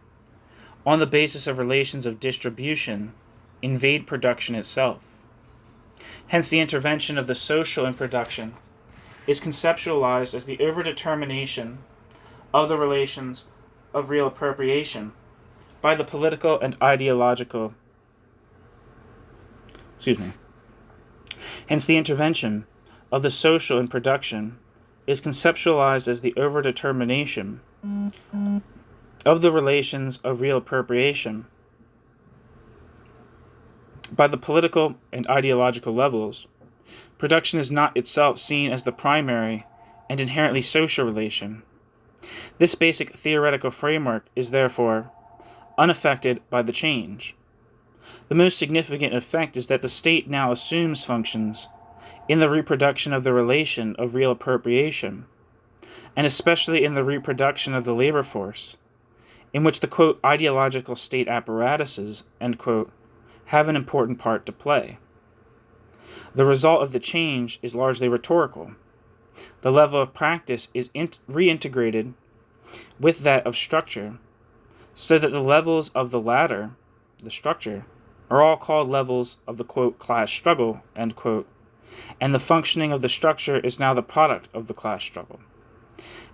on the basis of relations of distribution, invade production itself. Hence, the intervention of the social in production is conceptualized as the overdetermination of the relations of real appropriation by the political and ideological. Hence, the intervention of the social in production is conceptualized as the overdetermination of the relations of real appropriation by the political and ideological levels. Production is not itself seen as the primary and inherently social relation. This basic theoretical framework is therefore unaffected by the change. The most significant effect is that the state now assumes functions in the reproduction of the relation of real appropriation, and especially in the reproduction of the labor force, in which the, quote, ideological state apparatuses, end quote, have an important part to play. The result of the change is largely rhetorical. The level of practice is reintegrated with that of structure, so that the levels of the latter, the structure, are all called levels of the, quote, class struggle, end quote, and the functioning of the structure is now the product of the class struggle.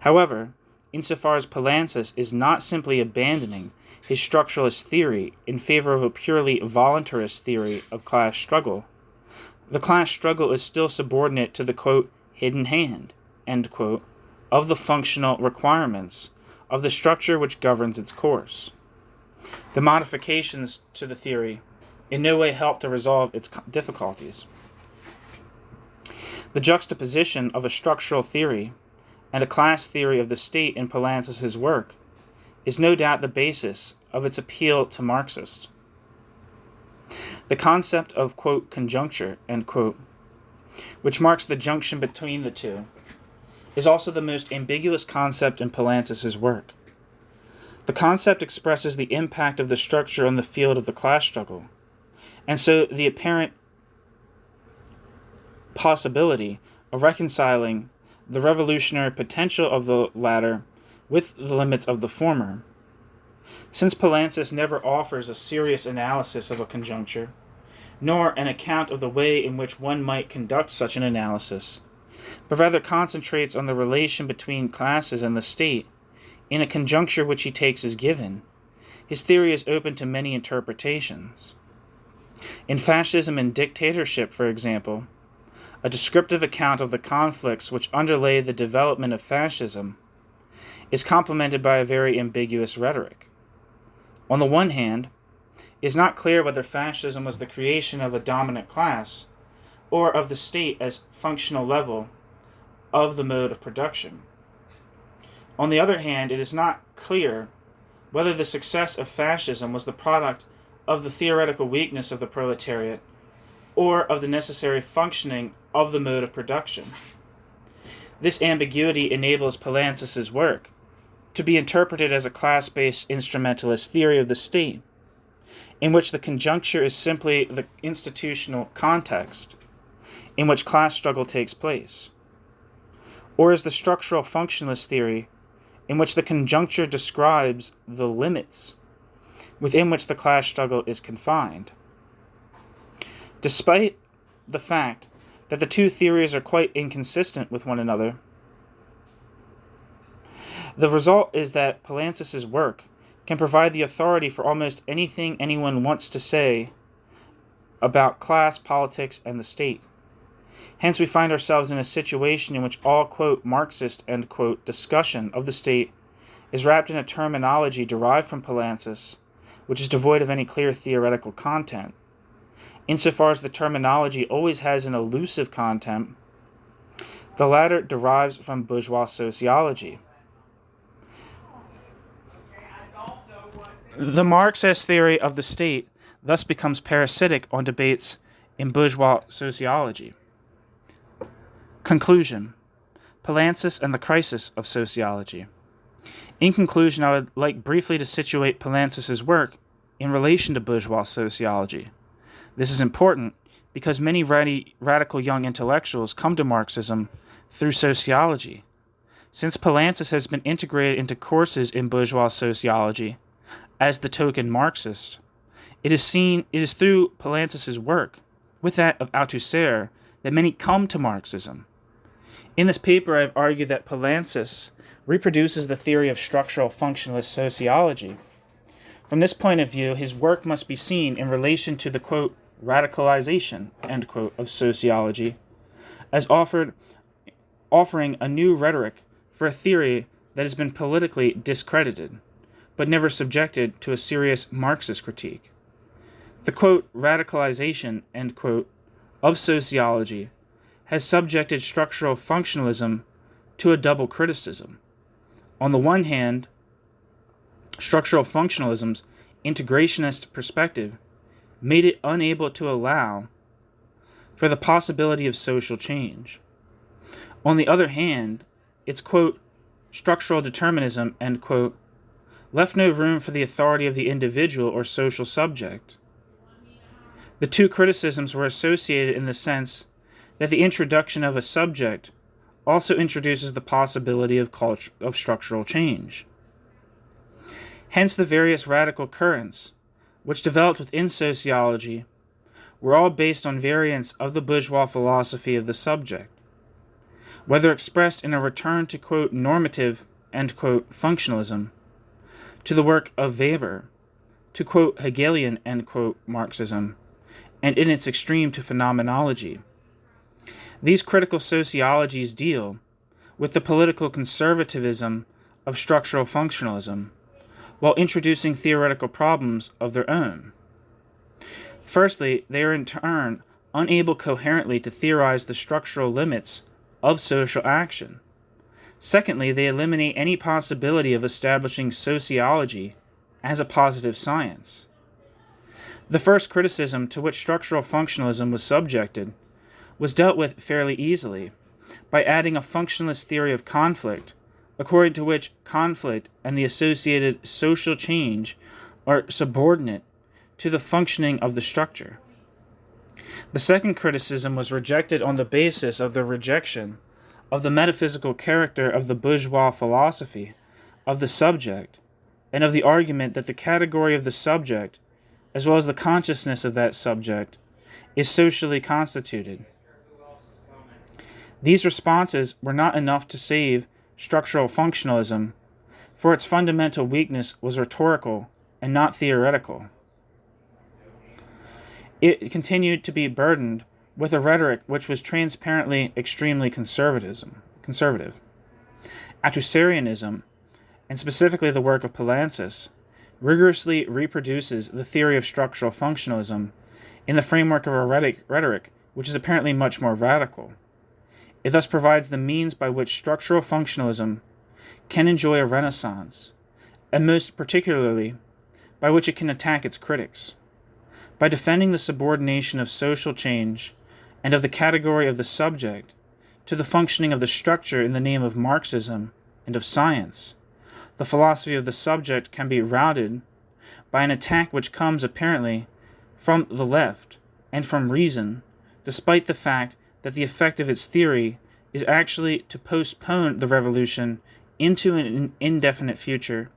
However, insofar as Poulantzas is not simply abandoning his structuralist theory in favor of a purely voluntarist theory of class struggle, the class struggle is still subordinate to the, quote, hidden hand, end quote, of the functional requirements of the structure which governs its course. The modifications to the theory in no way help to resolve its difficulties. The juxtaposition of a structural theory and a class theory of the state in Poulantzas' work is no doubt the basis of its appeal to Marxists. The concept of, quote, conjuncture, end quote, which marks the junction between the two, is also the most ambiguous concept in Poulantzas' work. The concept expresses the impact of the structure on the field of the class struggle, and so the apparent possibility of reconciling the revolutionary potential of the latter with the limits of the former. Since Poulantzas never offers a serious analysis of a conjuncture, nor an account of the way in which one might conduct such an analysis, but rather concentrates on the relation between classes and the state in a conjuncture which he takes as given, his theory is open to many interpretations. In Fascism and Dictatorship, for example, a descriptive account of the conflicts which underlay the development of fascism is complemented by a very ambiguous rhetoric. On the one hand, it is not clear whether fascism was the creation of a dominant class or of the state as functional level of the mode of production. On the other hand, it is not clear whether the success of fascism was the product of the theoretical weakness of the proletariat or of the necessary functioning of the mode of production. This ambiguity enables Poulantzas' work to be interpreted as a class-based instrumentalist theory of the state, in which the conjuncture is simply the institutional context in which class struggle takes place, or as the structural functionalist theory in which the conjuncture describes the limits within which the class struggle is confined. Despite the fact that the two theories are quite inconsistent with one another, the result is that Poulantzas' work can provide the authority for almost anything anyone wants to say about class, politics, and the state. Hence, we find ourselves in a situation in which all, quote, Marxist, end quote, discussion of the state is wrapped in a terminology derived from Poulantzas, which is devoid of any clear theoretical content. Insofar as the terminology always has an elusive content, the latter derives from bourgeois sociology. The Marxist theory of the state thus becomes parasitic on debates in bourgeois sociology. Conclusion: Poulantzas and the crisis of sociology. In conclusion, I would like briefly to situate Poulantzas' work in relation to bourgeois sociology. This is important because many radical young intellectuals come to Marxism through sociology. Since Poulantzas has been integrated into courses in bourgeois sociology as the token Marxist, it is through Poulantzas' work, with that of Althusser, that many come to Marxism. In this paper, I have argued that Poulantzas reproduces the theory of structural functionalist sociology. From this point of view, his work must be seen in relation to the, quote, radicalization, end quote, of sociology, as offering a new rhetoric for a theory that has been politically discredited, but never subjected to a serious Marxist critique. The, quote, radicalization, end quote, of sociology has subjected structural functionalism to a double criticism. On the one hand, structural functionalism's integrationist perspective made it unable to allow for the possibility of social change. On the other hand, its, quote, structural determinism, end quote, left no room for the authority of the individual or social subject. The two criticisms were associated in the sense that the introduction of a subject also introduces the possibility of structural change. Hence, the various radical currents which developed within sociology were all based on variants of the bourgeois philosophy of the subject, whether expressed in a return to, quote, normative, end quote, functionalism, to the work of Weber, to, quote, Hegelian, end quote, Marxism, and in its extreme to phenomenology. These critical sociologies deal with the political conservatism of structural functionalism, while introducing theoretical problems of their own. Firstly, they are in turn unable coherently to theorize the structural limits of social action. Secondly, they eliminate any possibility of establishing sociology as a positive science. The first criticism to which structural functionalism was subjected was dealt with fairly easily by adding a functionalist theory of conflict, according to which conflict and the associated social change are subordinate to the functioning of the structure. The second criticism was rejected on the basis of the rejection of the metaphysical character of the bourgeois philosophy of the subject, and of the argument that the category of the subject, as well as the consciousness of that subject, is socially constituted. These responses were not enough to save structural functionalism, for its fundamental weakness was rhetorical and not theoretical. It continued to be burdened with a rhetoric which was transparently extremely conservative. Althusserianism, and specifically the work of Poulantzas, rigorously reproduces the theory of structural functionalism in the framework of a rhetoric which is apparently much more radical. It thus provides the means by which structural functionalism can enjoy a renaissance, and most particularly, by which it can attack its critics. By defending the subordination of social change and of the category of the subject to the functioning of the structure in the name of Marxism and of science, the philosophy of the subject can be routed by an attack which comes apparently from the left and from reason, despite the fact that the effect of its theory is actually to postpone the revolution into an indefinite future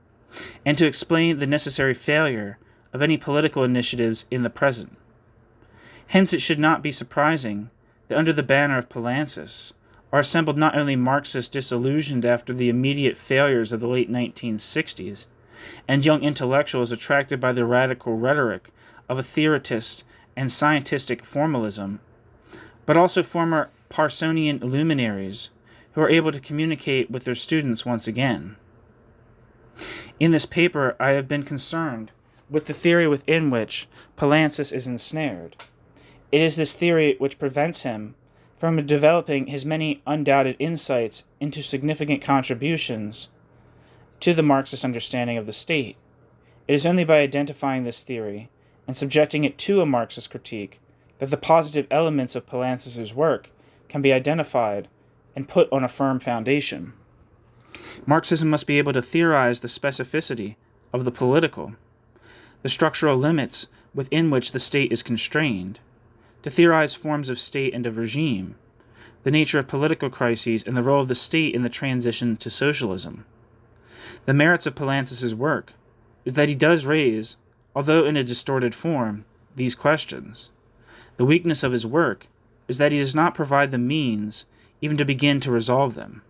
and to explain the necessary failure of any political initiatives in the present. Hence it should not be surprising that under the banner of Poulantzas are assembled not only Marxists disillusioned after the immediate failures of the late 1960s, and young intellectuals attracted by the radical rhetoric of a theoretist and scientistic formalism, but also former Parsonian luminaries who are able to communicate with their students once again. In this paper, I have been concerned with the theory within which Poulantzas is ensnared. It is this theory which prevents him from developing his many undoubted insights into significant contributions to the Marxist understanding of the state. It is only by identifying this theory and subjecting it to a Marxist critique that the positive elements of Poulantzas' work can be identified and put on a firm foundation. Marxism must be able to theorize the specificity of the political, the structural limits within which the state is constrained, to theorize forms of state and of regime, the nature of political crises, and the role of the state in the transition to socialism. The merits of Poulantzas' work is that he does raise, although in a distorted form, these questions. The weakness of his work is that he does not provide the means even to begin to resolve them.